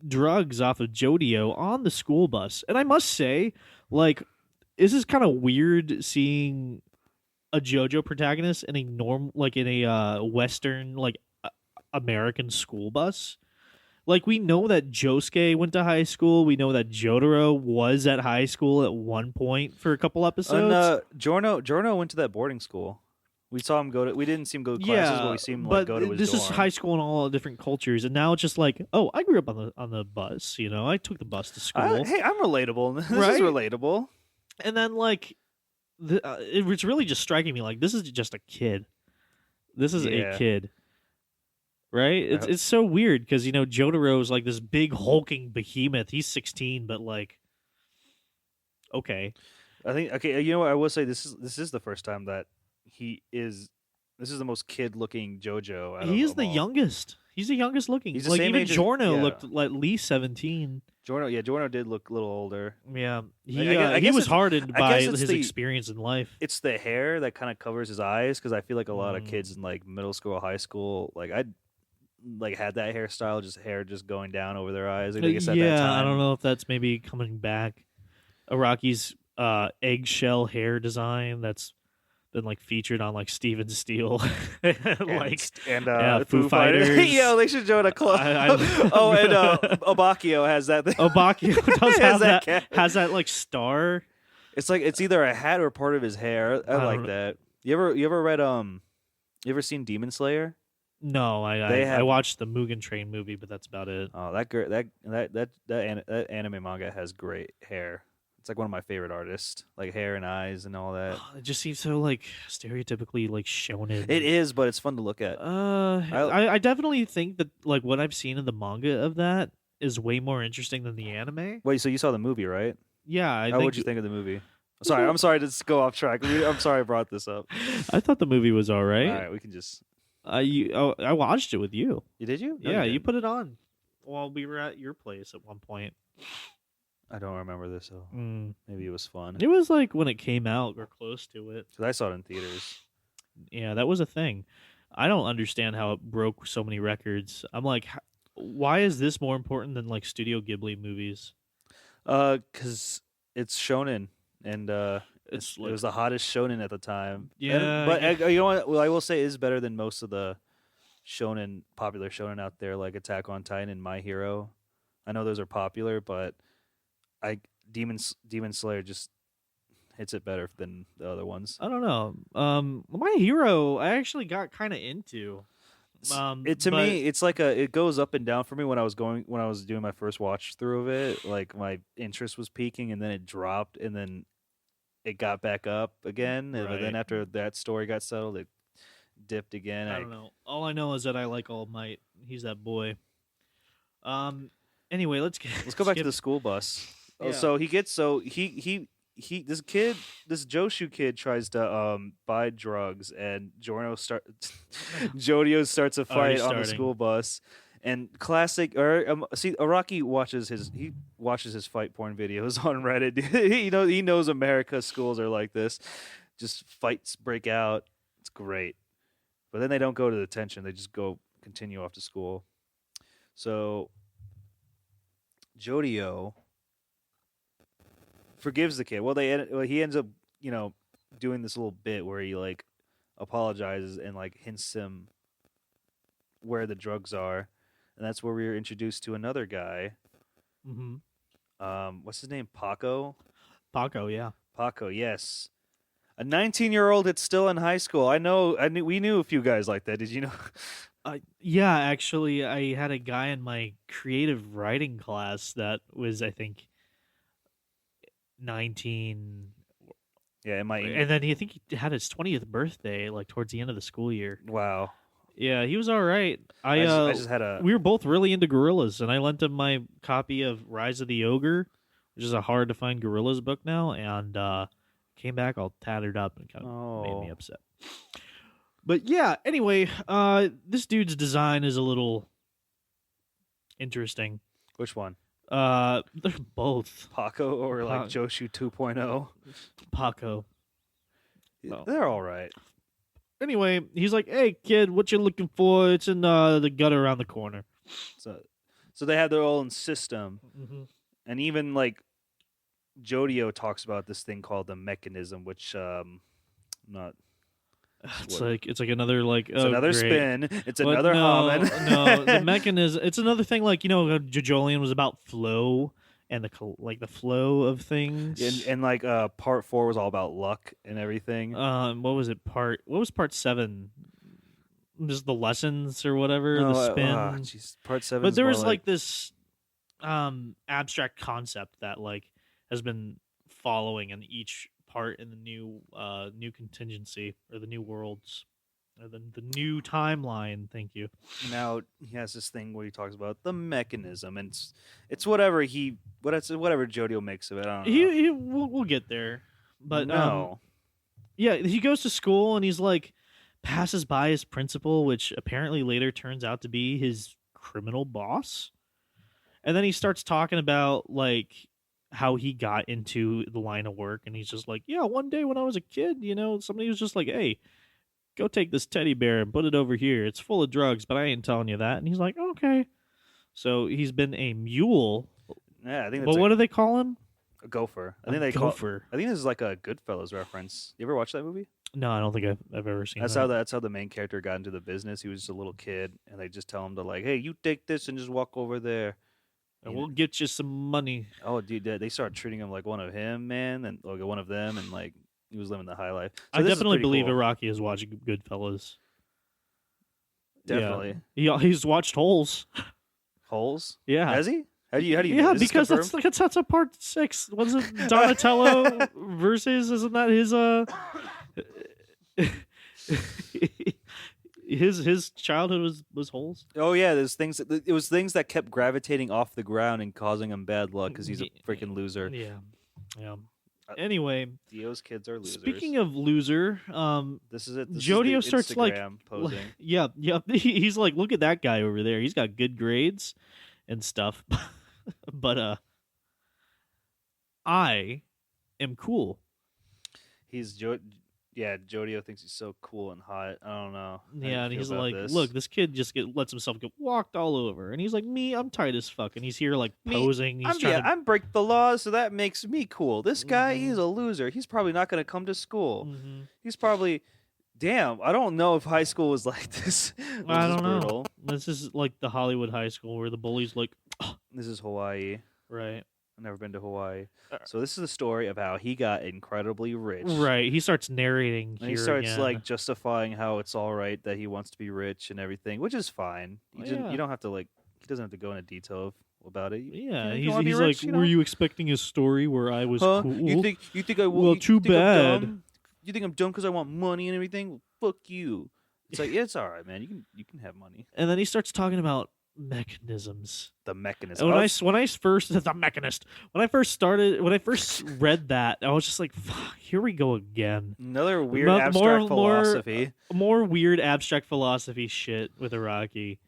drugs off of Jodio on the school bus. And I must say, like, this is kind of weird seeing a JoJo protagonist in a in a Western, like, American school bus. Like, we know that Josuke went to high school. We know that Jotaro was at high school at one point for a couple And episodes. Jorno went to that boarding school. We saw him go to. We didn't see him go to classes, but Yeah, we see him like but go to his this is dorm. high school in all different cultures, and now it's just like, oh, I grew up on the bus. You know, I took the bus to school. Hey, I'm relatable. This Right? is relatable. And then like, it's really just striking me like this is just a kid. This is Yeah. a kid, right? It's so weird because you know Jotaro's like this big hulking behemoth. He's 16, but like, okay, I think okay. You know what? I will say this is the first time that he is. This is the most kid-looking JoJo. Out he of is the them all. youngest. He's the youngest looking. He's the Like same even age as- Jorno yeah. looked at least 17. Jorno did look a little older. Yeah, I he guess was it's- hardened I by guess it's his the- experience in life. It's the hair that kind of covers his eyes because I feel like a lot of Mm. kids in like middle school, or high school, like I like had that hairstyle, just hair just going down over their eyes. I guess at that Yeah, time. I don't know if that's maybe coming back. Araki's eggshell hair design that's been like featured on like Steven Steele, like yeah, Foo Fighters. Yo, they should join a club. Oh, and Obakio has that thing. Obakio does Has have that that cat. has that like star. It's like it's either a hat or part of his hair. I I like don't- that. You ever read you ever seen Demon Slayer? No, They I have- watched the Mugen Train movie, but that's about it. Oh, that anime manga has great hair. It's like one of my favorite artists, like hair and eyes and all that. It just seems so like stereotypically like shonen. It is, but it's fun to look at. I definitely think that like what I've seen in the manga of that is way more interesting than the anime. Wait, so you saw the movie, right? Yeah, I How think would you think of the movie? Sorry, I'm sorry to just go off track. I'm sorry I brought this up. I thought the movie was all right. All right, we can just. I watched it with you. Did you? No, Yeah, you didn't. put it on while we were at your place at one point. I don't remember this. So maybe it was fun. It was like when it came out or close to it. 'Cause I saw it in theaters. Yeah, that was a thing. I don't understand how it broke so many records. I'm like, why is this more important than like Studio Ghibli movies? 'Cause it's shonen, and It's it was the hottest shonen at the time. Yeah, but yeah. you know what? Well, I will say it is better than most of the popular shonen out there, like Attack on Titan and My Hero. I know those are popular, but Demon Slayer just hits it better than the other ones. I don't know. My Hero, I actually got kind of into. To but- me, it's like it goes up and down for me when I was doing my first watch through of it. Like my interest was peaking, and then it dropped, and then it got back up again. And Right. then after that story got settled, it dipped again. I don't know. All I know is that I like All Might. He's that boy. Anyway, let's Let's go back to the school bus. Yeah. So he this Joshu kid tries to buy drugs, and Jodio starts a Already fight on the starting. school bus. And classic, Araki watches his fight porn videos on Reddit. he knows America's schools are like this. Just fights break out. It's great, but then they don't go to detention. They just continue off to school. So Jodio forgives the kid. Well, he ends up, doing this little bit where he like apologizes and like hints him where the drugs are, and that's where we were introduced to another guy. Mm-hmm. What's his name? Paco. Paco, yeah. Paco, yes. A 19-year-old that's still in high school. We knew a few guys like that. Did you know? Yeah, actually, I had a guy in my creative writing class that was, I think, 19. Yeah, And then I think he had his 20th birthday, like towards the end of the school year. Wow. Yeah, he was all right. I just had a. We were both really into gorillas, and I lent him my copy of Rise of the Ogre, which is a hard to find gorillas book now, and came back all tattered up and kind of made me upset. But yeah, anyway, this dude's design is a little interesting. Which one? They're both Paco or like Pa- Joshu 2.0? Paco. Oh. They're all right. Anyway, he's like, "Hey, kid, what you looking for? It's in the gutter around the corner." So, so they have their own system, Mm-hmm. and even like Jodio talks about this thing called the mechanism, which not It's what like another like it's oh another great. spin. It's But another no, Haman. no, the mechanism. It's another thing like JoJolian was about flow and the flow of and, things. and like part 4 was all about luck and everything. What was it what was part 7? Just the lessons or whatever, the No, spin. jeez, part 7 But is there more was like like this abstract concept that like has been following in each part in the new contingency or the new worlds or the new timeline. Thank you. now he has this thing where he talks about the mechanism, and it's whatever whatever Jodio makes of it. I don't know. We'll get there. But No, yeah, he goes to school and he's like passes by his principal, which apparently later turns out to be his criminal boss. And then he starts talking about like how he got into the line of work, and he's just like, "Yeah, one day when I was a kid, somebody was just like, "Hey, go take this teddy bear and put it over here. It's full of drugs, but I ain't telling you that." And he's like, "Okay." So he's been a mule. yeah, I think that's But what do they call him? a gopher. I A think they call. gopher. I think this is like a Goodfellas reference. You ever watch that movie? No, I don't think I've ever seen That's that. how the main character got into the business. He was just a little kid, and they just tell him to like, "Hey, you take this and just walk over there." And we'll get you some money. Oh, dude, they started treating him like one of him, man, and like one of them, and like he was living the high life. So I this is definitely pretty believe cool. Iraqi has watched Goodfellas. Definitely. Yeah, he's watched Holes. Holes. Yeah, Has he? How do you yeah, know? Is this because confirmed? that's a part 6. Was it Donatello versus? Isn't that his childhood was Holes? Oh yeah, there's things. It was things that kept gravitating off the ground and causing him bad luck because he's a freaking loser. Yeah, yeah. Uh, Anyway, Dio's kids are losers. speaking of loser, This is it. This Jodio is the starts like, Instagram posing. yeah, he's like, look at that guy over there. He's got good grades and stuff, but I am cool. Yeah, Jodio thinks he's so cool and hot. I don't know. How do you Yeah, and feel he's about like, this? look, this kid just lets himself get walked all over, and he's like, me, I'm tight as fuck, and he's here like Me, posing. He's trying to. I'm break the laws, so that makes me cool. This guy, Mhm. he's a loser. He's probably not going to come to school. Mhm. He's probably, damn. I don't know if high school was like this. Was I this don't know. brutal? This is like the Hollywood high school where the bullies like, This is Hawaii. right, I've never been to Hawaii. Uh, So this is the story of how he got incredibly rich. right. He starts narrating And he here starts again. like justifying how it's all right that he wants to be rich and everything, which is fine. Yeah. You don't have to like. He doesn't have to go into detail about it. Yeah, you wanna be he's rich, like, were you expecting a story where I was Huh? cool? You think I will? Well, you too think I'm bad. dumb? You think I'm dumb because I want money and everything? Well, fuck you. It's like it's all right, man. You can have money. And then he starts talking about mechanisms. The mechanism. And when I first the mechanist when I first read that, I was just like, fuck, here we go again. Another weird More- abstract more- philosophy. More weird abstract philosophy shit with Iraqi.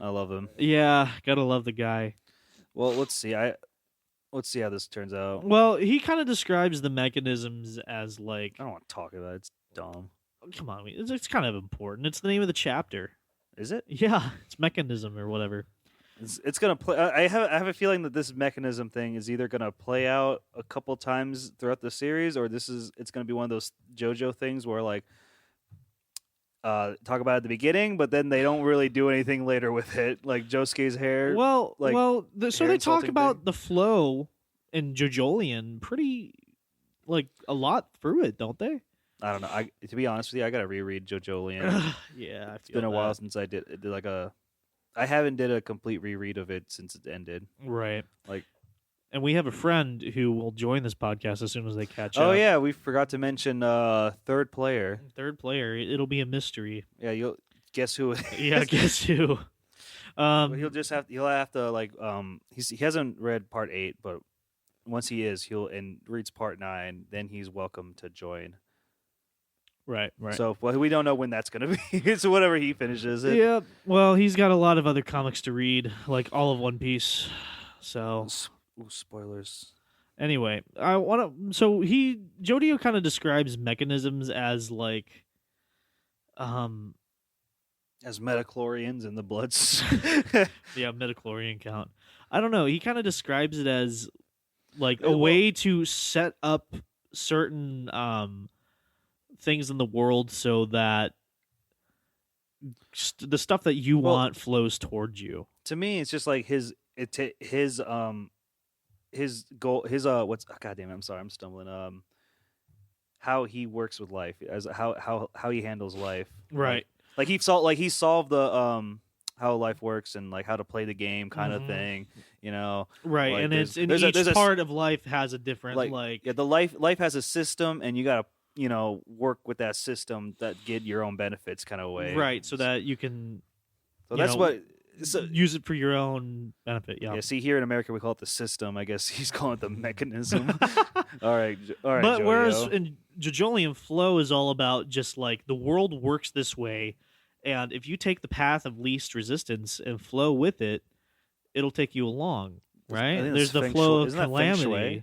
I love him. Yeah, gotta love the guy. Well, let's see. Let's see how this turns out. Well, he kind of describes the mechanisms as like, I don't want to talk about it. It's dumb. come on, it's kind of important. It's the name of the chapter. Is it? Yeah, it's mechanism or whatever. It's gonna play. I have a feeling that this mechanism thing is either gonna play out a couple times throughout the series, or it's gonna be one of those JoJo things where like talk about it at the beginning, but then they don't really do anything later with it. Like Josuke's hair. So hair they talk insulting about thing. the flow in JoJolian pretty like a lot through it, don't they? I don't know. To be honest with you, I gotta reread JoJolian. Yeah, It's been a while since I did like a. I haven't did a complete reread of it since it ended. Right. Like, and we have a friend who will join this podcast as soon as they catch oh up. yeah, we forgot to mention third player. Third player, it'll be a mystery. Yeah, you'll guess who. It Yeah, is. guess who? But he'll have to like he hasn't read part 8, but once he is, and reads part 9, then he's welcome to join. Right. So we don't know when that's gonna be. So whatever he finishes it. Yeah. Well, he's got a lot of other comics to read, like all of One Piece. So Ooh, spoilers. anyway, I want to. So Jodio kind of describes mechanisms as like, um As metachlorians in the bloods. yeah, midichlorian count. I don't know. He kind of describes it as like a Well, way to set up certain things in the world so that the stuff that you well, want flows towards you. to me, it's just like his goal, his what's God damn it, I'm sorry, I'm stumbling. How he works with life, as how he handles life, Right. like he solved the how life works and like how to play the game kind of Mhm. thing, you know. Right, Like and it's in there's each a part of life has a different like like yeah, the life has a system, and you gotta work with that system that get your own benefits kind of way. right, so that you can So you that's know what. So use it for your own benefit. Yeah. yeah, see here in America we call it the system. I guess he's calling it the mechanism. All right, But whereas Jojo. in JoJolian flow is all about just like the world works this way, and if you take the path of least resistance and flow with it, it'll take you along. I Right? think that's There's the feng flow shui. of Isn't that feng shui? calamity.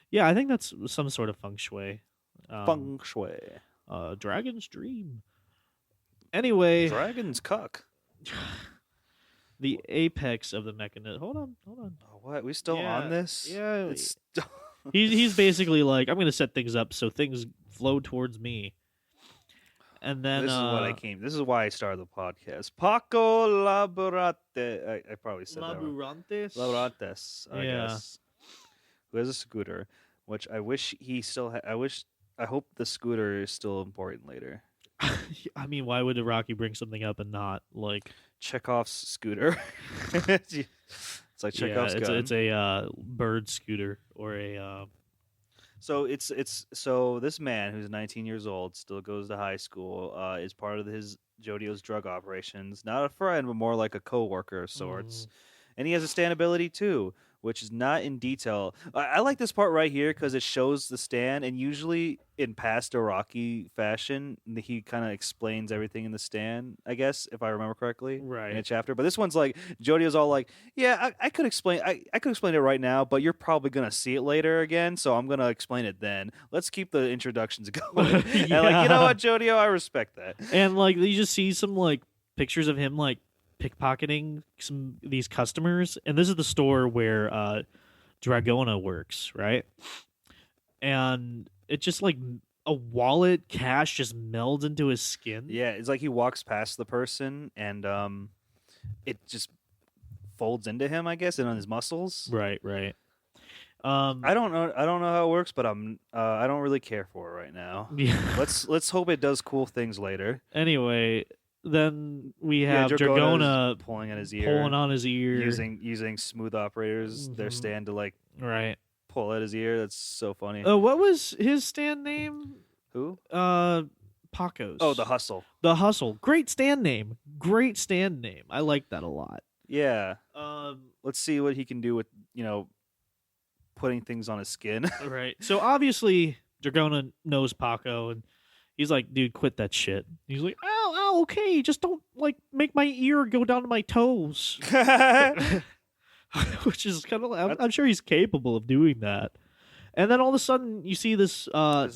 Yeah, I think that's some sort of feng shui. Feng shui. Dragon's dream. Anyway, Dragon's cuck. the apex of the mechanism. Hold on. Oh, what? We still Yeah, on this? yeah. It's He's basically like, I'm going to set things up so things flow towards me. And then this is what I came. This is why I started the podcast. Paco Laborate. I probably said that wrong. Laburantes. Laborates, I Yeah. guess. Who has a scooter, which I wish he still. I hope the scooter is still important later. I mean, why would Iraqi bring something up and not like? Chekhov's scooter. It's like Chekhov's gun. It's a bird scooter or a So so this man who's 19 years old still goes to high school. Is part of his Jodio's drug operations. Not a friend, but more like a coworker of sorts. And he has a stand ability too, which is not in detail. I like this part right here because it shows the stand, and usually in past Iraqi fashion, he kind of explains everything in the stand. I guess if I remember correctly, in a right. chapter. But this one's like Jodio's all like, "Yeah, I could explain. I could explain it right now, but you're probably gonna see it later again, so I'm gonna explain it then. Let's keep the introductions going." And like, you know what, Jodio, I respect that. And like you just see some like pictures of him like pickpocketing some these customers, and this is the store where Dragona works, right? And it just like a wallet cash just melds into his skin. Yeah, it's like he walks past the person and it just folds into him, I guess, and on his muscles. Right. I don't know how it works, but I don't really care for it right now. Yeah. Let's hope it does cool things later. Anyway, then we have Dragona Dragona pulling at his ear, pulling on his ear, using smooth operators their Mhm. stand to like right. pull at his ear. That's so funny. What was his stand name? Who? Paco's. Oh, the Hustle. The Hustle. Great stand name. Great stand name. I like that a lot. Yeah. Um, Let's see what he can do with putting things on his skin. right. So obviously Dragona knows Paco, and he's like, "Dude, quit that shit." He's like, "Oh, okay. Just don't like make my ear go down to my toes." Which is kind of. I'm sure he's capable of doing that. And then all of a sudden, you see this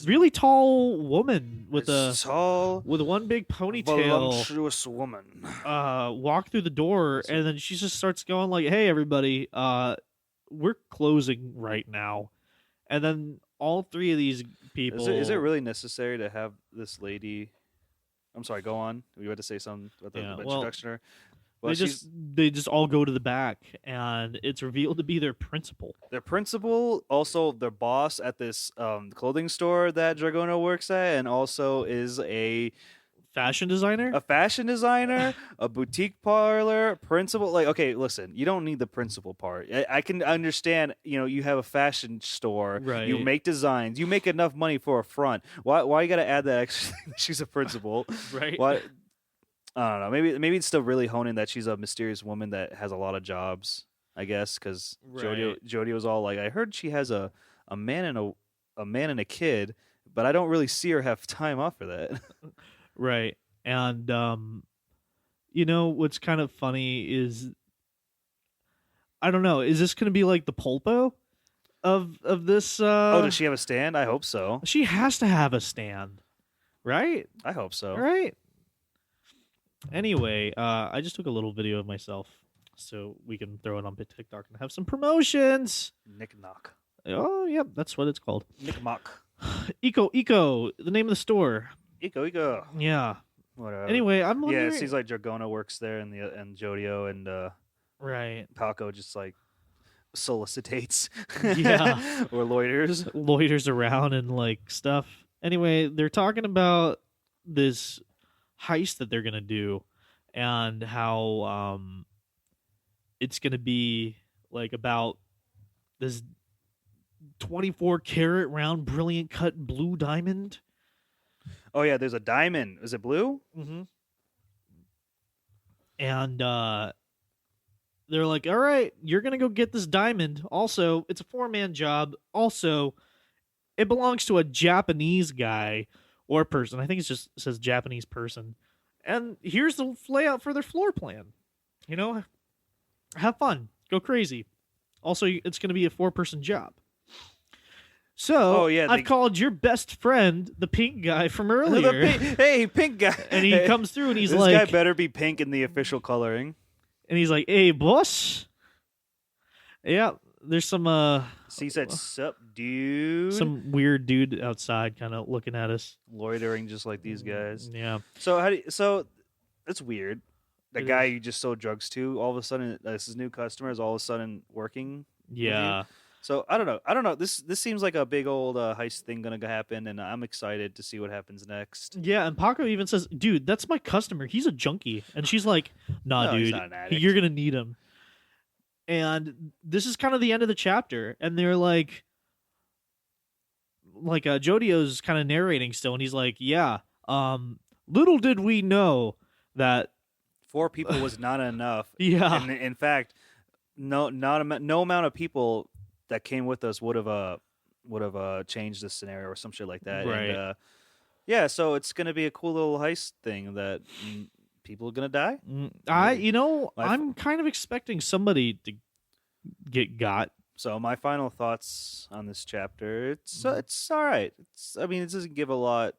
really tall woman with with one big ponytail, voluptuous woman. walk through the door, and then she just starts going like, "Hey, everybody, we're closing right now." And then all three of these people. Is it really necessary to have this lady? I'm sorry. Go on. You had to say something about the introduction. Her. Well, they just all go to the back, and it's revealed to be their principal. Their principal, also their boss at this clothing store that Dragona works at, and also is a fashion designer, a boutique parlor principal. Like, okay, listen, you don't need the principal part. I can understand. You have a fashion store, right? You make designs, you make enough money for a front. Why you got to add that extra thing that she's a principal, right? Why? I don't know. Maybe it's still really honing that she's a mysterious woman that has a lot of jobs. I guess because Jodie was all like, I heard she has a man and a kid, but I don't really see her have time off for that. Right. And what's kind of funny is, I don't know, is this going to be like the pulpo of this? Oh, does she have a stand? I hope so. She has to have a stand, right? I hope so. Right. Anyway, I just took a little video of myself so we can throw it on TikTok and have some promotions. Nick Knock. Oh, yep, that's what it's called. Nick Mock. Eco, the name of the store. Eco. Yeah. Whatever. Anyway, I'm Yeah, wondering... it seems like Dragona works there, and Jodio and right. Palco just like solicitates. Yeah. Or Loiters around and like stuff. Anyway, they're talking about this heist that they're gonna do and how it's gonna be like about this 24 karat round brilliant cut blue diamond. Oh yeah, there's a diamond. Is it blue? Mm-hmm. And they're like, all right, you're gonna go get this diamond. Also, it's a 4-man job. Also, it belongs to a Japanese guy or person. I think it says Japanese person. And here's the layout for their floor plan. You know, have fun, go crazy. Also, it's going to be a 4-person job. So, I've called your best friend, the pink guy from earlier. Hey, pink guy. And he comes through and he's this like... This guy better be pink in the official coloring. And he's like, hey, boss. Yeah, there's some... So he said, sup, dude? Some weird dude outside kind of looking at us. Loitering just like these guys. Yeah. So that's weird. The guy you just sold drugs to, all of a sudden, this is new customers, all of a sudden working. Yeah. So I don't know. This seems like a big old heist thing gonna happen, and I'm excited to see what happens next. Yeah, and Paco even says, "Dude, that's my customer. He's a junkie." And she's like, "Nah, No, dude, he's not an addict. you're gonna need him." And this is kind of the end of the chapter, and they're like Jodio's kind of narrating still, and he's like, "Yeah, little did we know that 4 people was not enough." Yeah, and in fact, no amount of people that came with us would have changed the scenario or some shit like that. Right. And, yeah, so it's gonna be a cool little heist thing that people are gonna die. I'm kind of expecting somebody to get got. So my final thoughts on this chapter: it's all right. It doesn't give a lot.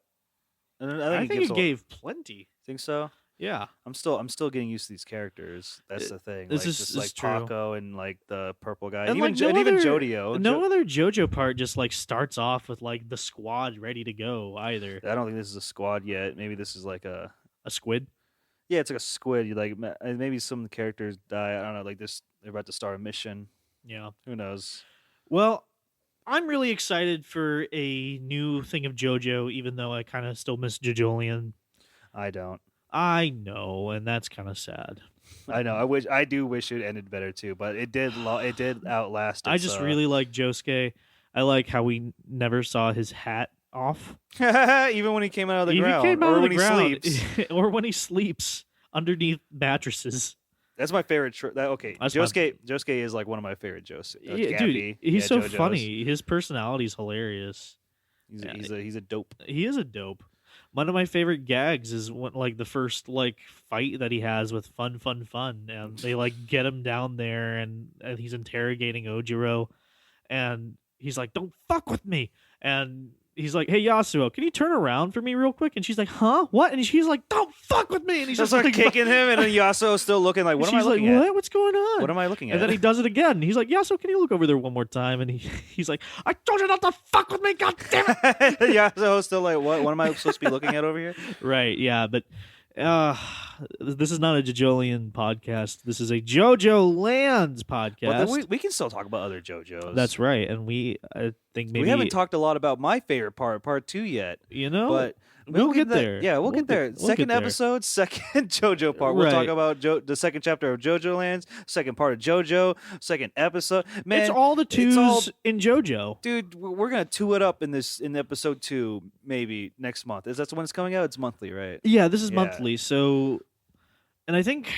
I think it gave plenty. Think so? Yeah, I'm still getting used to these characters. That's the thing. This like, is just like true. Paco and like the purple guy, and even Jodio. No other JoJo part just like starts off with like the squad ready to go either. I don't think this is a squad yet. Maybe this is like a squid. Yeah, it's like a squid. You like maybe some of the characters die. I don't know. Like this, they're about to start a mission. Yeah, who knows? Well, I'm really excited for a new thing of JoJo, even though I kind of still miss JoJoLand. I don't. I know, and that's kind of sad. I know. I do wish it ended better too, but it did outlast. I just really like Josuke. I like how we never saw his hat off, even when he came out of the ground, or when he sleeps, or when he sleeps underneath mattresses. That's my favorite. Josuke is like one of my favorite Yeah, dude, he's so funny. His personality's hilarious. He's a dope. He is a dope. One of my favorite gags is when, like, the first like fight that he has with Fun, and they like get him down there, and he's interrogating Ojiro, and he's like, "Don't fuck with me," and he's like, "Hey Yasuo, can you turn around for me real quick?" And she's like, "Huh? What?" And she's like, "Don't fuck with me." And he's just like kicking him, and then Yasuo's still looking like, "What am I looking at? What? What's going on? What am I looking at?" And then he does it again. He's like, "Yasuo, can you look over there one more time?" And he's like, "I told you not to fuck with me, god damn it!" Yasuo's still like, "What? What am I supposed to be looking at over here?" Right? Yeah, but this is not a JoJolian podcast. This is a JojoLands podcast. Well, we can still talk about other JoJos. That's right, and I think maybe we haven't talked a lot about my favorite part 2 yet. But we'll get there. Yeah, we'll get there. Second episode, second JoJo part. We'll talk about the second chapter of JoJoLands, second part of JoJo, second episode. Man, it's all the twos in JoJo. Dude, we're gonna 2 it up in episode 2 maybe next month. Is that when it's coming out? It's monthly, right? Yeah, this is monthly. So, and I think,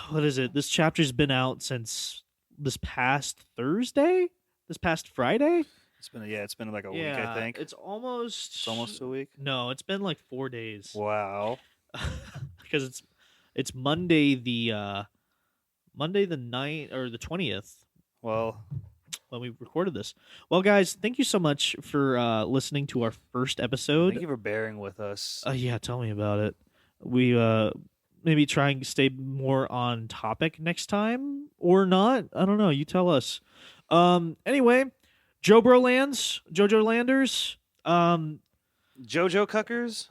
what is it? This chapter's been out since this past Thursday? This past Friday? It's been like a week, I think. It's almost a week? No, it's been like 4 days. Wow. Because it's Monday the 9th or the 20th. Well, when we recorded this. Well, guys, thank you so much for listening to our first episode. Thank you for bearing with us. Yeah, tell me about it. We maybe try and stay more on topic next time or not. I don't know. You tell us. Anyway, Jojo Landers. Jojo Cuckers.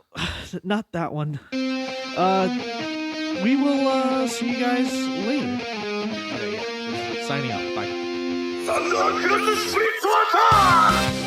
Not that one. We will see you guys later. Okay, yeah. Signing out. Bye. Thunder, Sweet Water!